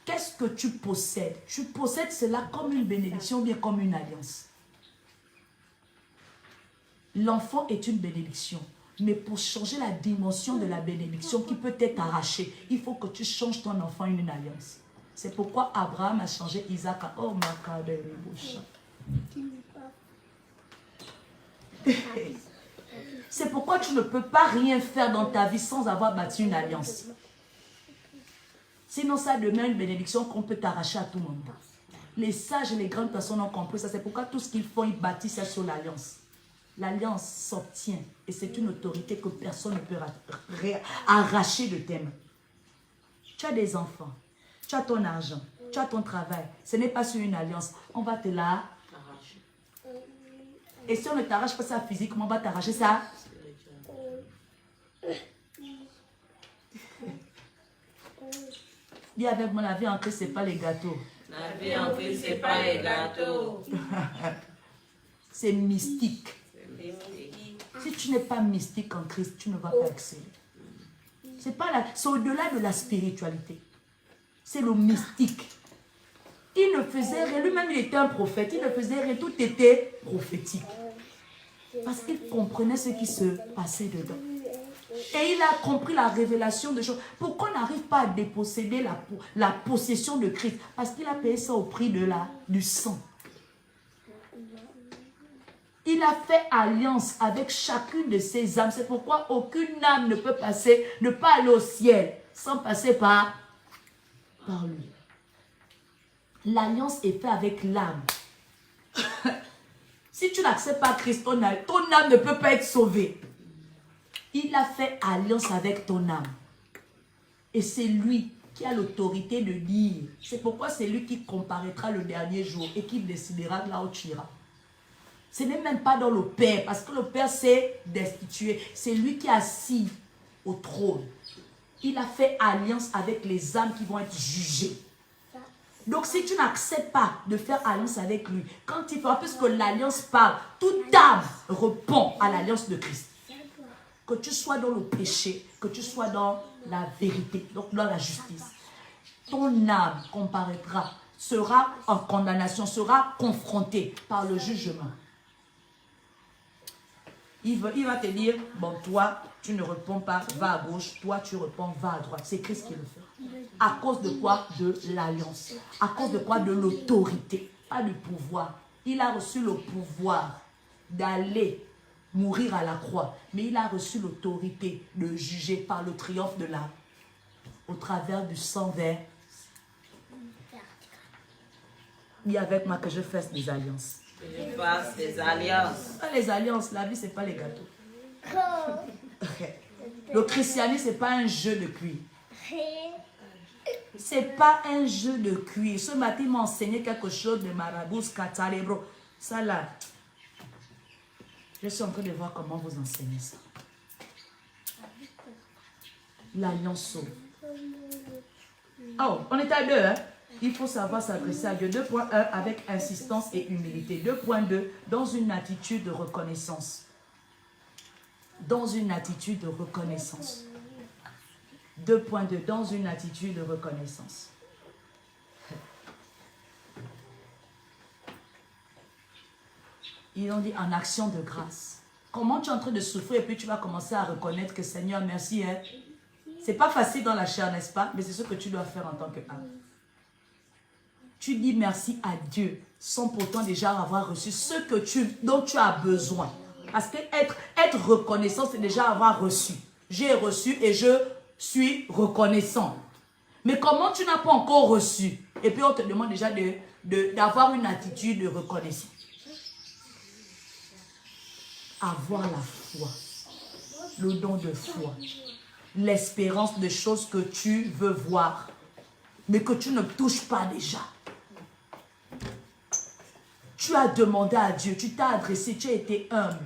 Qu'est-ce que tu possèdes? Tu possèdes cela comme une bénédiction ou bien comme une alliance. L'enfant est une bénédiction. Mais pour changer la dimension de la bénédiction qui peut être arrachée, il faut que tu changes ton enfant en une alliance. C'est pourquoi Abraham a changé Isaac à oh, c'est pourquoi tu ne peux pas rien faire dans ta vie sans avoir bâti une alliance. Sinon, ça devient une bénédiction qu'on peut t'arracher à tout moment. Les sages et les grandes personnes ont compris ça. C'est pourquoi tout ce qu'ils font, ils bâtissent ça sur l'alliance. L'alliance s'obtient et c'est une autorité que personne ne peut arracher de tes mains. Tu as des enfants, tu as ton argent, tu as ton travail. Ce n'est pas sur une alliance. On va te la arracher. Et si on ne t'arrache pas ça physiquement, on va t'arracher ça. Dis avec moi, la vie en Christ, ce n'est pas les gâteaux. La vie en Christ, ce n'est pas les gâteaux. C'est mystique. Si tu n'es pas mystique en Christ, tu ne vas pas exceller. C'est au-delà de la spiritualité. C'est le mystique. Il ne faisait rien. Lui-même, il était un prophète. Il ne faisait rien. Tout était prophétique. Parce qu'il comprenait ce qui se passait dedans. Et il a compris la révélation de choses. Pourquoi on n'arrive pas à déposséder la possession de Christ? Parce qu'il a payé ça au prix du sang. Il a fait alliance avec chacune de ses âmes. C'est pourquoi aucune âme ne peut pas aller au ciel sans passer par lui. L'alliance est faite avec l'âme. Si tu n'acceptes pas Christ, ton âme ne peut pas être sauvée. Il a fait alliance avec ton âme. Et c'est lui qui a l'autorité de dire. C'est pourquoi c'est lui qui comparaîtra le dernier jour et qui décidera là où tu iras. Ce n'est même pas dans le Père, parce que le Père s'est destitué. C'est lui qui est assis au trône. Il a fait alliance avec les âmes qui vont être jugées. Donc si tu n'acceptes pas de faire alliance avec lui, quand il fera, puisque l'alliance parle, toute âme répond à l'alliance de Christ. Que tu sois dans le péché, que tu sois dans la vérité, donc dans la justice. Ton âme comparaîtra, sera en condamnation, sera confrontée par le jugement. Il va te dire, bon, toi, tu ne réponds pas, va à gauche, toi, tu réponds, va à droite. C'est Christ qui le fait. À cause de quoi? De l'alliance. À cause de quoi? De l'autorité, pas du pouvoir. Il a reçu le pouvoir d'aller mourir à la croix, mais il a reçu l'autorité de juger par le triomphe de l'âme, au travers du sang vert. Dis avec moi que je fasse des alliances. Je fasse des alliances. Pas les alliances, la vie, ce n'est pas les gâteaux. Le christianisme, ce n'est pas un jeu de cuir. Ce n'est pas un jeu de cuir. Ce matin, il m'a enseigné quelque chose de Marabous, Katalebro. Ça là, je suis en train de voir comment vous enseignez ça. L'alliance sauve. Oh, on est à 2, hein? Il faut savoir s'adresser à Dieu. 2.1, avec insistance et humilité. 2.2, dans une attitude de reconnaissance. dans une attitude de reconnaissance. 2.2, dans une attitude de reconnaissance. Ils ont dit en action de grâce. Comment tu es en train de souffrir et puis tu vas commencer à reconnaître que Seigneur, merci. Hein? C'est pas facile dans la chair, n'est-ce pas? Mais c'est ce que tu dois faire en tant qu'âme. Tu dis merci à Dieu sans pourtant déjà avoir reçu ce que dont tu as besoin. Parce que être reconnaissant, c'est déjà avoir reçu. J'ai reçu et je suis reconnaissant. Mais comment tu n'as pas encore reçu? Et puis on te demande déjà d'avoir une attitude de reconnaissance. Avoir la foi, le don de foi, l'espérance de choses que tu veux voir, mais que tu ne touches pas déjà. Tu as demandé à Dieu, tu t'as adressé, tu as été humble.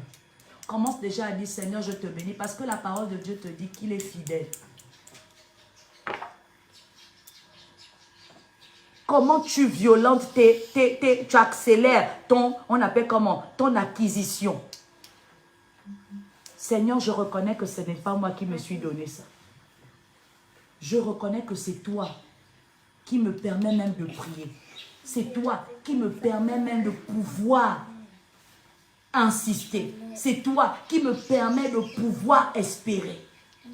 Commence déjà à dire, Seigneur, je te bénis, parce que la parole de Dieu te dit qu'il est fidèle. Comment tu violentes, tu accélères on appelle comment? Ton acquisition. Seigneur, je reconnais que ce n'est pas moi qui me suis donné ça. Je reconnais que c'est toi qui me permet même de prier. C'est toi qui me permet même de pouvoir insister. C'est toi qui me permet de pouvoir espérer.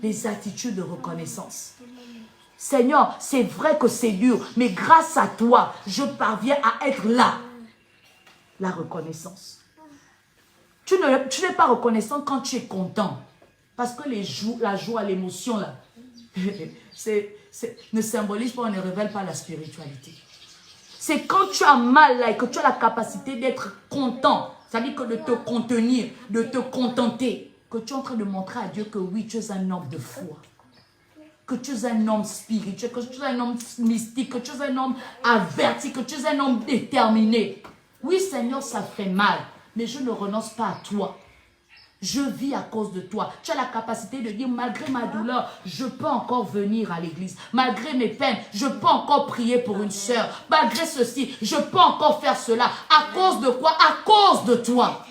Des attitudes de reconnaissance. Seigneur, c'est vrai que c'est dur, mais grâce à toi, je parviens à être là. La reconnaissance. Tu n'es pas reconnaissant quand tu es content. Parce que la joie, l'émotion, là, ne symbolise pas, on ne révèle pas la spiritualité. C'est quand tu as mal là et que tu as la capacité d'être content, c'est-à-dire que de te contenir, de te contenter, que tu es en train de montrer à Dieu que oui, tu es un homme de foi. Que tu es un homme spirituel, que tu es un homme mystique, que tu es un homme averti, que tu es un homme déterminé. Oui, Seigneur, ça fait mal. Mais je ne renonce pas à toi. Je vis à cause de toi. Tu as la capacité de dire, malgré ma douleur, je peux encore venir à l'église. Malgré mes peines, je peux encore prier pour une sœur. Malgré ceci, je peux encore faire cela. À cause de quoi? À cause de toi.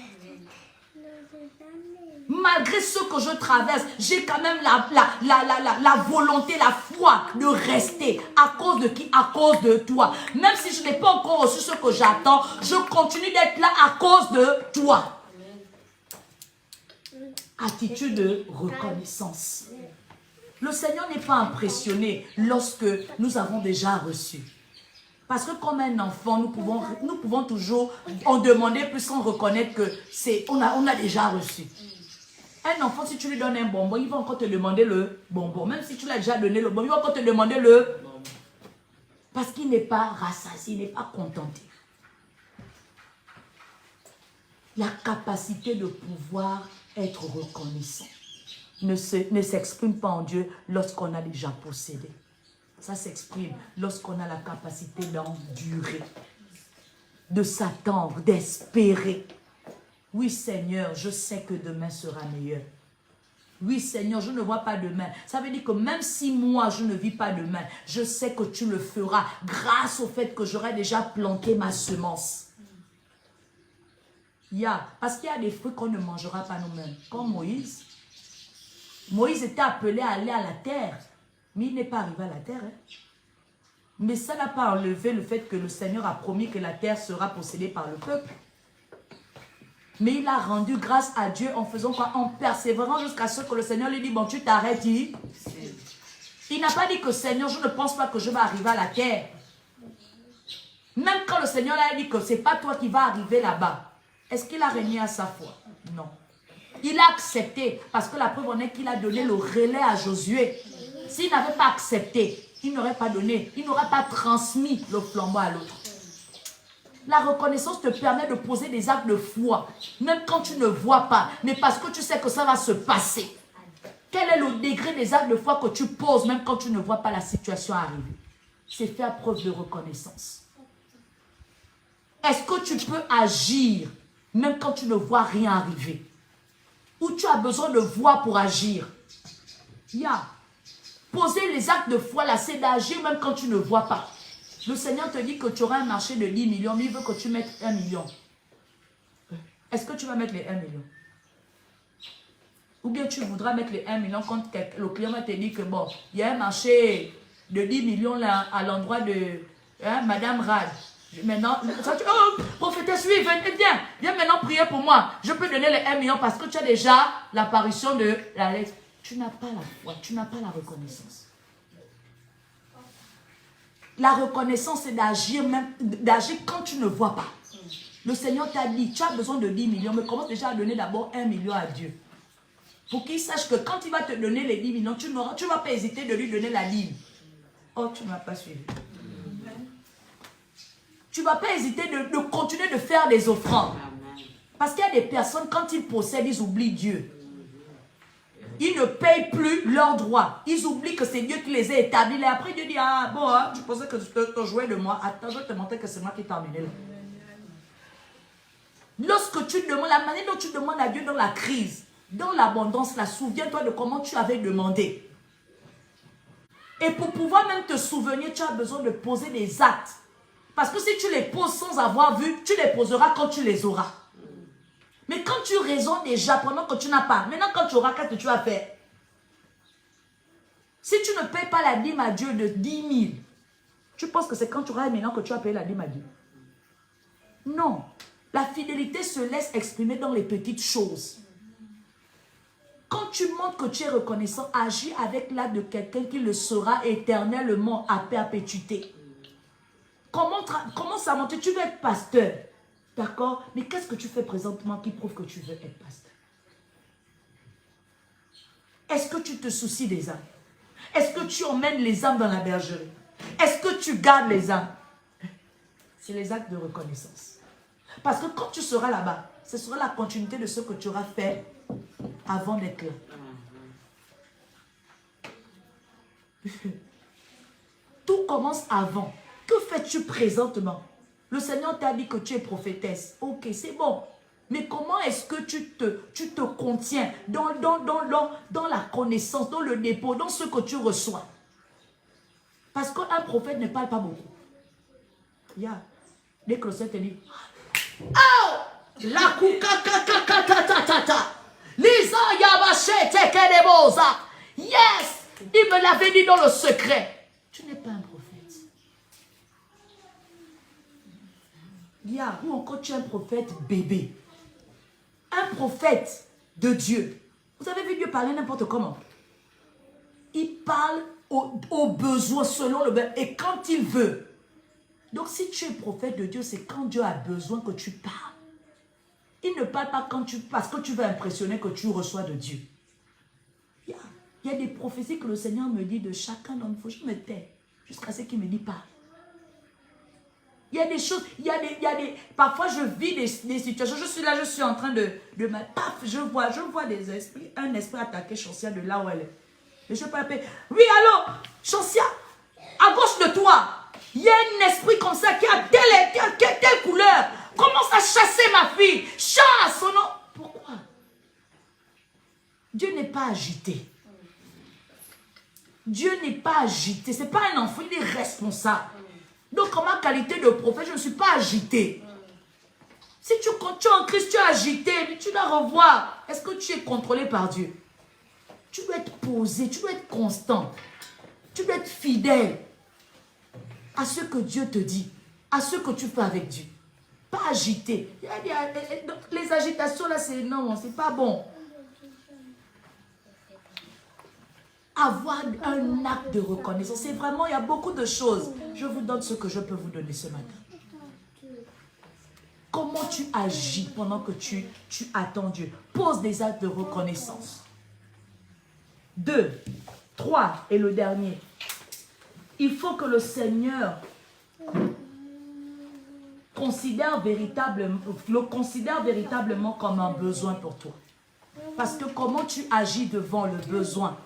Malgré ce que je traverse, j'ai quand même la volonté, la foi de rester. À cause de qui? À cause de toi. Même si je n'ai pas encore reçu ce que j'attends, je continue d'être là à cause de toi. Attitude de reconnaissance. Le Seigneur n'est pas impressionné lorsque nous avons déjà reçu. Parce que comme un enfant, nous pouvons toujours en demander plus sans reconnaître que on a déjà reçu. Un enfant, si tu lui donnes un bonbon, il va encore te demander le bonbon. Même si tu l'as déjà donné le bonbon, il va encore te demander le bonbon. Parce qu'il n'est pas rassasié, il n'est pas contenté. La capacité de pouvoir être reconnaissant ne s'exprime pas en Dieu lorsqu'on a déjà possédé. Ça s'exprime lorsqu'on a la capacité d'endurer, de s'attendre, d'espérer. Oui, Seigneur, je sais que demain sera meilleur. Oui, Seigneur, je ne vois pas demain. Ça veut dire que même si moi, je ne vis pas demain, je sais que tu le feras grâce au fait que j'aurai déjà planté ma semence. Parce qu'il y a des fruits qu'on ne mangera pas nous-mêmes. Comme Moïse. Moïse était appelé à aller à la terre. Mais il n'est pas arrivé à la terre. Hein. Mais ça n'a pas enlevé le fait que le Seigneur a promis que la terre sera possédée par le peuple. Mais il a rendu grâce à Dieu en faisant quoi? En persévérant jusqu'à ce que le Seigneur lui dit, bon, tu t'arrêtes. Il n'a pas dit que Seigneur, je ne pense pas que je vais arriver à la terre. Même quand le Seigneur a dit que ce n'est pas toi qui vas arriver là-bas, est-ce qu'il a régné à sa foi? Non. Il a accepté parce que la preuve en est qu'il a donné le relais à Josué. S'il n'avait pas accepté, il n'aurait pas donné, il n'aurait pas transmis le flambeau à l'autre. La reconnaissance te permet de poser des actes de foi, même quand tu ne vois pas, mais parce que tu sais que ça va se passer. Quel est le degré des actes de foi que tu poses, même quand tu ne vois pas la situation arriver? C'est faire preuve de reconnaissance. Est-ce que tu peux agir, même quand tu ne vois rien arriver? Ou tu as besoin de voir pour agir? Poser les actes de foi, là, c'est d'agir même quand tu ne vois pas. Le Seigneur te dit que tu auras un marché de 10 millions, mais il veut que tu mettes 1 million. Est-ce que tu vas mettre les 1 million? Ou bien tu voudras mettre les 1 million quand le client va te dire que bon, il y a un marché de 10 millions là à l'endroit de Madame Rad. Maintenant, ça, oh, prophétesse, oui, viens maintenant prier pour moi. Je peux donner les 1 million parce que tu as déjà l'apparition de la lettre. Tu n'as pas la foi, tu n'as pas la reconnaissance. La reconnaissance, c'est d'agir même, d'agir quand tu ne vois pas. Le Seigneur t'a dit, tu as besoin de 10 millions, mais commence déjà à donner d'abord 1 million à Dieu. Pour qu'il sache que quand il va te donner les 10 millions, tu ne vas pas hésiter de lui donner la dîme. Oh, tu ne m'as pas suivi. Tu ne vas pas hésiter de continuer de faire des offrandes. Parce qu'il y a des personnes, quand ils possèdent, ils oublient Dieu. Ils ne payent plus leurs droits. Ils oublient que c'est Dieu qui les a établis. Et après, Dieu dit, ah bon, hein, tu pensais que tu te jouais de moi. Attends, je vais te montrer que c'est moi qui t'ai emmené là. Lorsque tu demandes, la manière dont tu demandes à Dieu dans la crise, dans l'abondance, là, souviens-toi de comment tu avais demandé. Et pour pouvoir même te souvenir, tu as besoin de poser des actes. Parce que si tu les poses sans avoir vu, tu les poseras quand tu les auras. Mais quand tu raisonnes déjà pendant que tu n'as pas, maintenant quand tu auras, qu'est-ce que tu vas faire? Si tu ne payes pas la dîme à Dieu de 10 000, tu penses que c'est quand tu auras maintenant que tu vas payer la dîme à Dieu? Non. La fidélité se laisse exprimer dans les petites choses. Quand tu montres que tu es reconnaissant, agis avec l'acte de quelqu'un qui le sera éternellement à perpétuité. Commence à monter, tu veux être pasteur. D'accord? Mais qu'est-ce que tu fais présentement qui prouve que tu veux être pasteur? Est-ce que tu te soucies des âmes? Est-ce que tu emmènes les âmes dans la bergerie? Est-ce que tu gardes les âmes? C'est les actes de reconnaissance. Parce que quand tu seras là-bas, ce sera la continuité de ce que tu auras fait avant d'être là. Tout commence avant. Que fais-tu présentement? Le Seigneur t'a dit que tu es prophétesse. Ok, c'est bon. Mais comment est-ce que tu te contiens dans la connaissance, dans le dépôt, dans ce que tu reçois? Parce qu'un prophète ne parle pas beaucoup. Dès que le Seigneur te dit, oh! La kukakakakatatatata. Lisa yabachete kedebosa. Yes! Il me l'avait dit dans le secret. Tu n'es pas un prophète. Ou encore tu es un prophète bébé. Un prophète de Dieu. Vous avez vu Dieu parler n'importe comment. Il parle aux besoins selon le besoin et quand il veut. Donc si tu es prophète de Dieu, c'est quand Dieu a besoin que tu parles. Il ne parle pas parce que tu veux impressionner que tu reçois de Dieu. Il y a des prophéties que le Seigneur me dit de chacun d'entre vous. Je me tais jusqu'à ce qu'il me dit pas. Il y a des choses, parfois je vis des situations, je suis là, je suis en train paf, je vois des esprits, un esprit attaquer Chantia de là où elle est. Et je peux appeler, oui, allô, Chantia, à gauche de toi, il y a un esprit comme ça qui a telle couleur, commence à chasser ma fille, chasse, non. Pourquoi? Dieu n'est pas agité. Dieu n'est pas agité, ce n'est pas un enfant, il est responsable. Donc, en ma qualité de prophète, je ne suis pas agité. Si tu es en Christ, tu es agité, mais tu dois revoir. Est-ce que tu es contrôlé par Dieu? Tu dois être posé, tu dois être constant. Tu dois être fidèle à ce que Dieu te dit, à ce que tu fais avec Dieu. Pas agité. Les agitations, là, c'est non, c'est pas bon. Avoir un acte de reconnaissance. C'est vraiment, il y a beaucoup de choses. Je vous donne ce que je peux vous donner ce matin. Comment tu agis pendant que tu attends Dieu? Pose des actes de reconnaissance. 2, 3 et le dernier. Il faut que le Seigneur le considère véritablement comme un besoin pour toi. Parce que comment tu agis devant le besoin?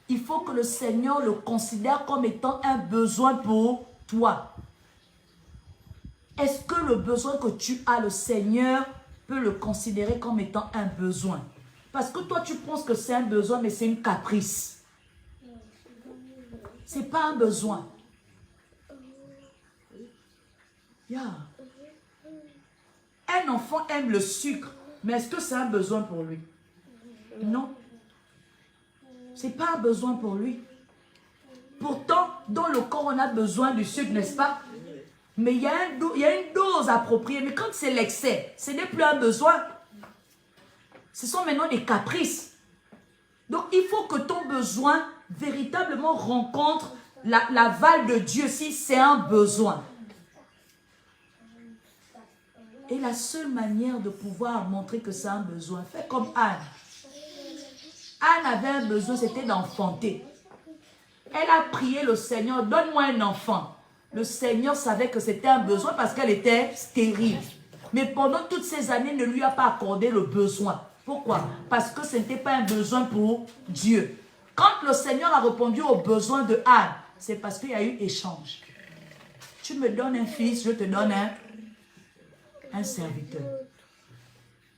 Il faut que le Seigneur le considère comme étant un besoin pour toi. Est-ce que le besoin que tu as, le Seigneur peut le considérer comme étant un besoin? Parce que toi, tu penses que c'est un besoin, mais c'est une caprice. Ce n'est pas un besoin. Un enfant aime le sucre, mais est-ce que c'est un besoin pour lui? Non. Ce n'est pas un besoin pour lui. Pourtant, dans le corps, on a besoin du sucre, n'est-ce pas? Mais il y a une dose appropriée. Mais quand c'est l'excès, ce n'est plus un besoin. Ce sont maintenant des caprices. Donc, il faut que ton besoin véritablement rencontre l'aval de Dieu si c'est un besoin. Et la seule manière de pouvoir montrer que c'est un besoin, fais comme Anne. Anne avait un besoin, c'était d'enfanter. Elle a prié le Seigneur, donne-moi un enfant. Le Seigneur savait que c'était un besoin parce qu'elle était stérile. Mais pendant toutes ces années, il ne lui a pas accordé le besoin. Pourquoi? Parce que ce n'était pas un besoin pour Dieu. Quand le Seigneur a répondu aux besoins de Anne, c'est parce qu'il y a eu échange. Tu me donnes un fils, je te donne un serviteur.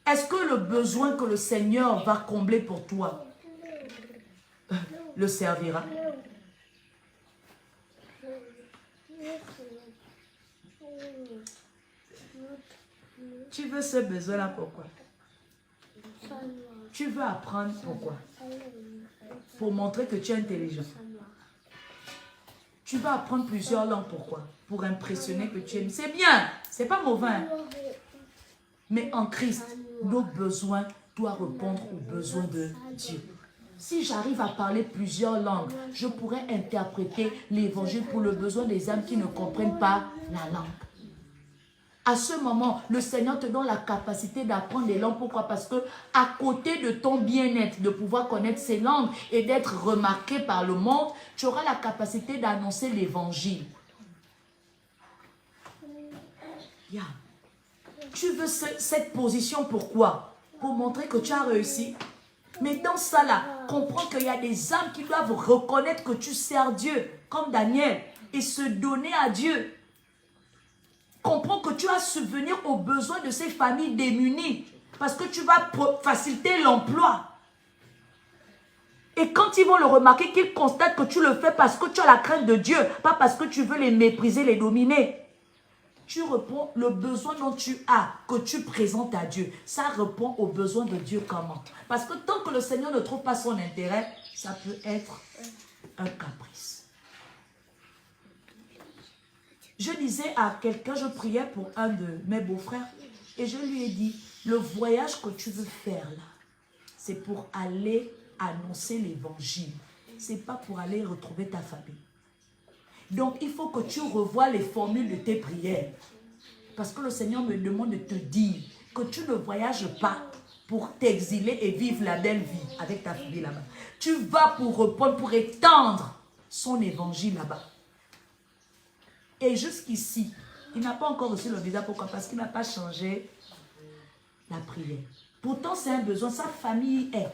Est-ce que le besoin que le Seigneur va combler pour toi le servira? Tu veux ce besoin-là, pourquoi? Tu veux apprendre, pourquoi? Pour montrer que tu es intelligent. Tu vas apprendre plusieurs langues, pourquoi? Pour impressionner que tu aimes. C'est bien, c'est pas mauvais. Mais en Christ, nos besoins doivent répondre aux besoins de Dieu. Si j'arrive à parler plusieurs langues, je pourrais interpréter l'évangile pour le besoin des âmes qui ne comprennent pas la langue. À ce moment, le Seigneur te donne la capacité d'apprendre les langues. Pourquoi? Parce que à côté de ton bien-être, de pouvoir connaître ces langues et d'être remarqué par le monde, tu auras la capacité d'annoncer l'évangile. Yeah. Tu veux cette position, pourquoi? Pour montrer que tu as réussi. Mais dans ça là, comprends qu'il y a des âmes qui doivent reconnaître que tu sers Dieu, comme Daniel, et se donner à Dieu. Comprends que tu vas subvenir aux besoins de ces familles démunies, parce que tu vas faciliter l'emploi. Et quand ils vont le remarquer, qu'ils constatent que tu le fais parce que tu as la crainte de Dieu, pas parce que tu veux les mépriser, les dominer. Tu réponds le besoin dont tu as, que tu présentes à Dieu. Ça répond aux besoins de Dieu comment? Parce que tant que le Seigneur ne trouve pas son intérêt, ça peut être un caprice. Je disais à quelqu'un, je priais pour un de mes beaux-frères, et je lui ai dit, le voyage que tu veux faire là, c'est pour aller annoncer l'évangile. Ce n'est pas pour aller retrouver ta famille. Donc, il faut que tu revoies les formules de tes prières. Parce que le Seigneur me demande de te dire que tu ne voyages pas pour t'exiler et vivre la belle vie avec ta famille là-bas. Tu vas pour répondre, pour étendre son évangile là-bas. Et jusqu'ici, il n'a pas encore reçu le visa. Pourquoi? Parce qu'il n'a pas changé la prière. Pourtant, c'est un besoin. Sa famille est.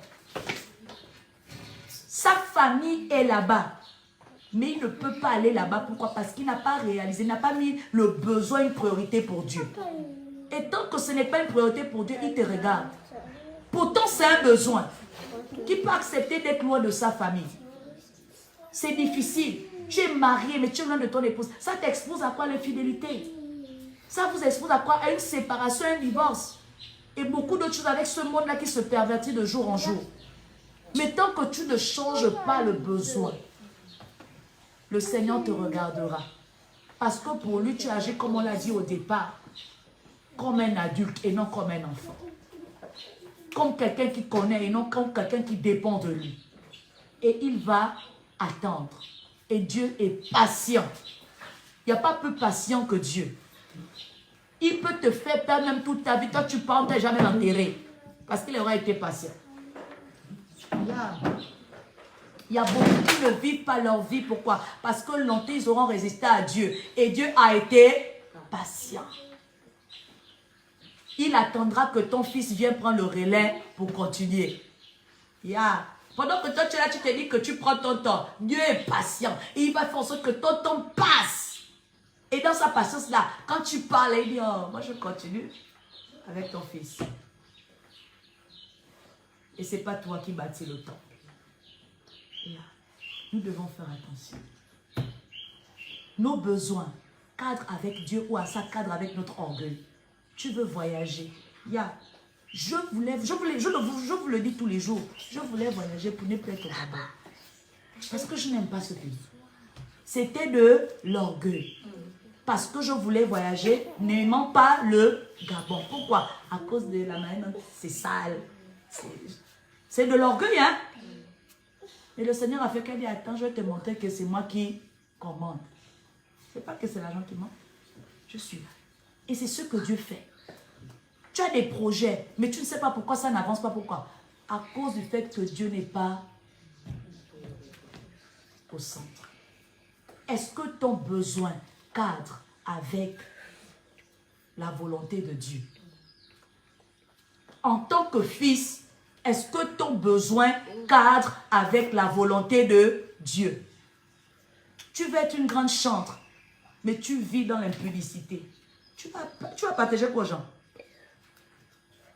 Sa famille est là-bas. Mais il ne peut pas aller là-bas. Pourquoi? Parce qu'il n'a pas réalisé, il n'a pas mis le besoin une priorité pour Dieu. Et tant que ce n'est pas une priorité pour Dieu, il te regarde. Pourtant, c'est un besoin. Qui peut accepter d'être loin de sa famille? C'est difficile. Tu es marié, mais tu es loin de ton épouse. Ça t'expose à quoi? L'infidélité. Ça vous expose à quoi? À une séparation, un divorce. Et beaucoup d'autres choses avec ce monde-là qui se pervertit de jour en jour. Mais tant que tu ne changes pas le besoin, le Seigneur te regardera. Parce que pour lui, tu agis comme on l'a dit au départ, comme un adulte et non comme un enfant. Comme quelqu'un qui connaît et non comme quelqu'un qui dépend de lui. Et il va attendre. Et Dieu est patient. Il n'y a pas plus patient que Dieu. Il peut te faire perdre même toute ta vie. Toi, tu pars, tu n'es jamais enterré. Parce qu'il aura été patient. Il y a beaucoup qui ne vivent pas leur vie. Pourquoi? Parce que longtemps, ils auront résisté à Dieu. Et Dieu a été patient. Il attendra que ton fils vienne prendre le relais pour continuer. Pendant que toi, tu es là, tu te dis que tu prends ton temps. Dieu est patient. Et il va faire en sorte que ton temps passe. Et dans sa patience-là, quand tu parles, il dit, oh, moi je continue avec ton fils. Et ce n'est pas toi qui bâtis le temps. Nous devons faire attention. Nos besoins cadrent avec Dieu ou à ça cadre avec notre orgueil. Tu veux voyager. Je vous le dis tous les jours. Je voulais voyager pour ne plus être au Gabon. Parce que je n'aime pas ce pays. C'était de l'orgueil. Parce que je voulais voyager, n'aimant pas le Gabon. Pourquoi? À cause de la manière dont c'est sale. C'est de l'orgueil, hein? Et le Seigneur a fait qu'elle dit, attends, je vais te montrer que c'est moi qui commande. C'est pas que c'est l'argent qui manque. Je suis là. Et c'est ce que Dieu fait. Tu as des projets, mais tu ne sais pas pourquoi ça n'avance pas. Pourquoi? À cause du fait que Dieu n'est pas au centre. Est-ce que ton besoin cadre avec la volonté de Dieu? En tant que fils, est-ce que ton besoin cadre avec la volonté de Dieu? Tu veux être une grande chantre, mais tu vis dans l'impudicité. Tu vas partager quoi aux gens?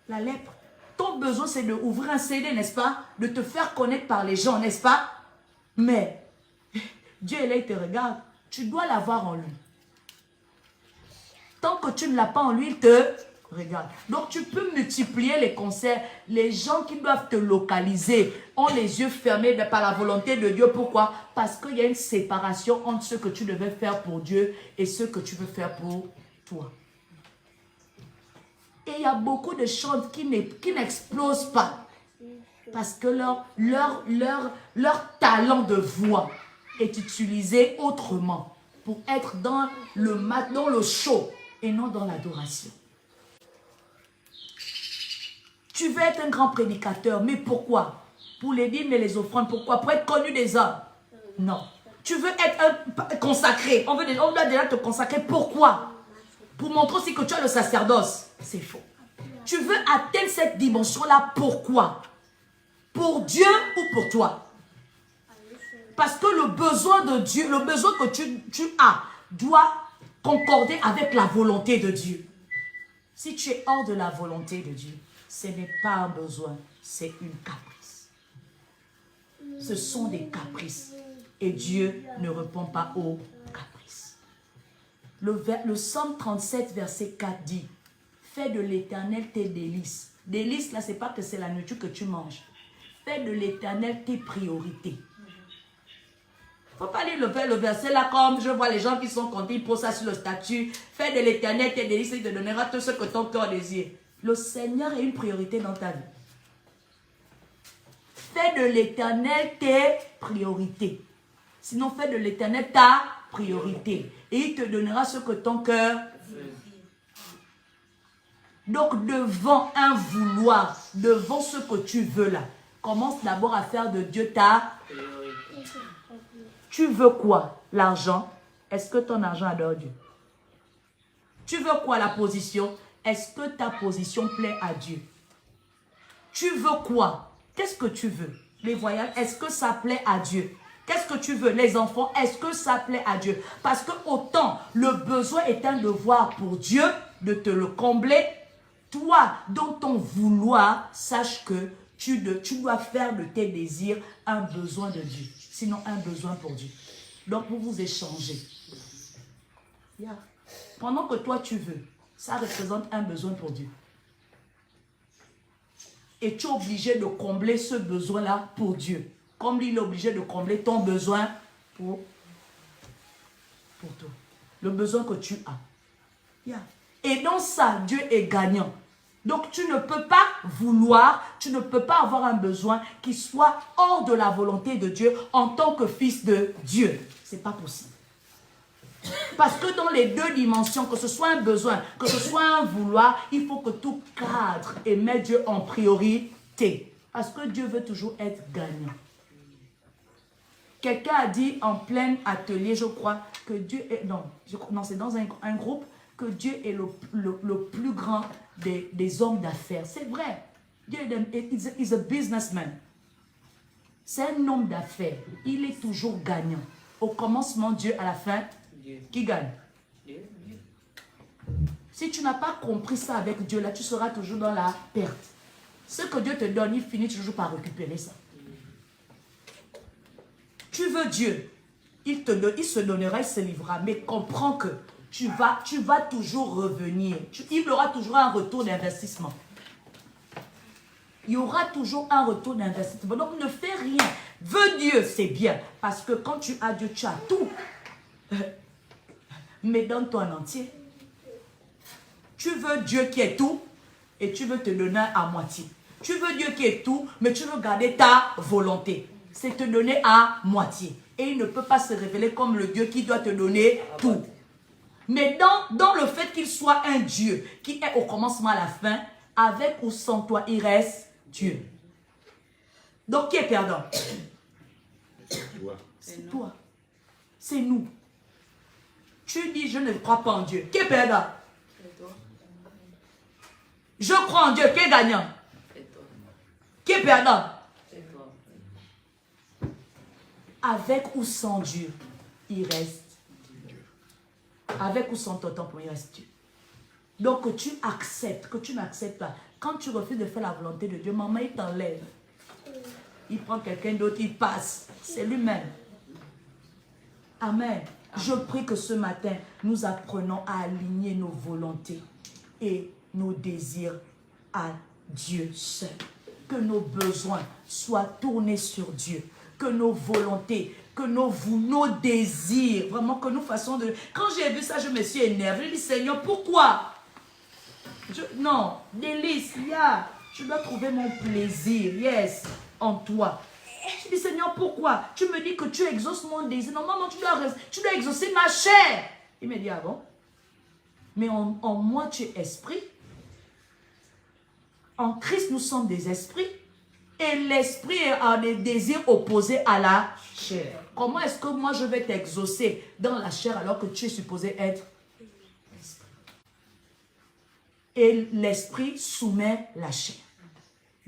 La lèpre. Ton besoin, c'est d'ouvrir un CD, n'est-ce pas? De te faire connaître par les gens, n'est-ce pas? Mais Dieu est là, il te regarde. Tu dois l'avoir en lui. Tant que tu ne l'as pas en lui, il te regarde. Donc, tu peux multiplier les concerts. Les gens qui doivent te localiser ont les yeux fermés par la volonté de Dieu. Pourquoi? Parce qu'il y a une séparation entre ce que tu devais faire pour Dieu et ce que tu veux faire pour toi. Et il y a beaucoup de chants qui n'explosent pas. Parce que leur talent de voix est utilisé autrement. Pour être dans le show et non dans l'adoration. Tu veux être un grand prédicateur, mais pourquoi? Pour les dîmes et les offrandes, pourquoi? Pour être connu des hommes? Non. Tu veux être consacré, on doit déjà te consacrer, pourquoi? Pour montrer aussi que tu as le sacerdoce. C'est faux. Tu veux atteindre cette dimension-là, pourquoi? Pour Dieu ou pour toi? Parce que le besoin de Dieu, le besoin que tu as, doit concorder avec la volonté de Dieu. Si tu es hors de la volonté de Dieu, ce n'est pas un besoin, c'est une caprice. Ce sont des caprices. Et Dieu ne répond pas aux caprices. Le Psaume 37, verset 4 dit, fais de l'Éternel tes délices. Délices, là, ce n'est pas que c'est la nourriture que tu manges. Fais de l'Éternel tes priorités. Il ne faut pas lire le verset là comme je vois les gens qui sont contents, ils posent ça sur le statut. Fais de l'Éternel tes délices, il te donnera tout ce que ton cœur désire. Le Seigneur est une priorité dans ta vie. Fais de l'Éternel tes priorités. Sinon, fais de l'Éternel ta priorité. Et il te donnera ce que ton cœur veut. Donc, devant un vouloir, devant ce que tu veux là, commence d'abord à faire de Dieu ta priorité. Tu veux quoi? L'argent? Est-ce que ton argent adore Dieu? Tu veux quoi? La position? Est-ce que ta position plaît à Dieu? Tu veux quoi? Qu'est-ce que tu veux? Les voyages, est-ce que ça plaît à Dieu? Qu'est-ce que tu veux? Les enfants, est-ce que ça plaît à Dieu? Parce que autant le besoin est un devoir pour Dieu de te le combler, toi, dans ton vouloir, sache que tu dois faire de tes désirs un besoin de Dieu. Sinon, un besoin pour Dieu. Donc, vous échangez. Yeah. Pendant que toi, tu veux, ça représente un besoin pour Dieu. Et tu es obligé de combler ce besoin-là pour Dieu. Comme lui, il est obligé de combler ton besoin pour toi. Le besoin que tu as. Yeah. Et dans ça, Dieu est gagnant. Donc, tu ne peux pas vouloir, tu ne peux pas avoir un besoin qui soit hors de la volonté de Dieu en tant que fils de Dieu. Ce n'est pas possible. Parce que dans les deux dimensions, que ce soit un besoin, que ce soit un vouloir, il faut que tout cadre et mette Dieu en priorité. Parce que Dieu veut toujours être gagnant. Quelqu'un a dit en plein atelier, je crois, que Dieu est... Non, c'est dans un groupe, que Dieu est le plus grand des hommes d'affaires. C'est vrai. Dieu est un businessman. C'est un homme d'affaires. Il est toujours gagnant. Au commencement, Dieu, à la fin, Dieu. Qui gagne? Dieu. Si tu n'as pas compris ça avec Dieu, là, tu seras toujours dans la perte. Ce que Dieu te donne, il finit toujours par récupérer ça. Tu veux Dieu, il se donnera, il se livrera, mais comprends que tu vas toujours revenir. Il y aura toujours un retour d'investissement. Il y aura toujours un retour d'investissement. Donc ne fais rien. Veux Dieu, c'est bien. Parce que quand tu as Dieu, tu as tout. Mais donne-toi en entier. Tu veux Dieu qui est tout et tu veux te donner à moitié. Tu veux Dieu qui est tout, mais tu veux garder ta volonté. C'est te donner à moitié. Et il ne peut pas se révéler comme le Dieu qui doit te donner tout. Mais dans le fait qu'il soit un Dieu qui est au commencement à la fin, avec ou sans toi, il reste Dieu. Donc qui est perdant? C'est toi. C'est nous. Tu dis, je ne crois pas en Dieu. Qui est perdant? Je crois en Dieu. Qui est gagnant? Qui est perdant? Avec ou sans Dieu, il reste Dieu. Avec ou sans ton temps, il reste Dieu. Donc que tu acceptes, que tu n'acceptes pas. Quand tu refuses de faire la volonté de Dieu, maman, il t'enlève. Il prend quelqu'un d'autre, il passe. C'est lui-même. Amen. Je prie que ce matin, nous apprenons à aligner nos volontés et nos désirs à Dieu seul. Que nos besoins soient tournés sur Dieu. Que nos volontés, que nos désirs, vraiment que nous fassions de... Quand j'ai vu ça, je me suis énervée. Je dis, Seigneur, pourquoi? Non, délice, je dois trouver mon plaisir, yes, en toi. Je dis, Seigneur, pourquoi? Tu me dis que tu exauces mon désir. Non, maman, tu dois exaucer ma chair. Il me dit, ah bon? Mais en moi, tu es esprit. En Christ, nous sommes des esprits. Et l'esprit a des désirs opposés à la chair. Comment est-ce que moi, je vais t'exaucer dans la chair alors que tu es supposé être esprit? Et l'esprit soumet la chair.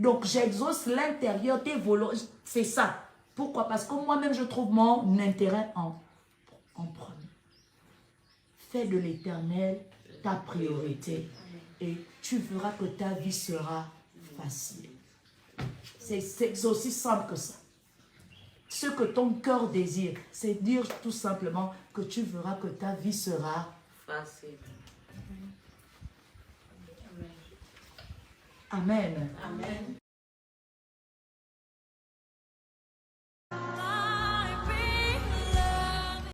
Donc, j'exauce l'intérieur des volontés. C'est ça. Pourquoi? Parce que moi-même, je trouve mon intérêt en premier. Fais de l'Éternel ta priorité. Et tu verras que ta vie sera facile. C'est aussi simple que ça. Ce que ton cœur désire, c'est dire tout simplement que tu verras que ta vie sera facile. Amen. Amen.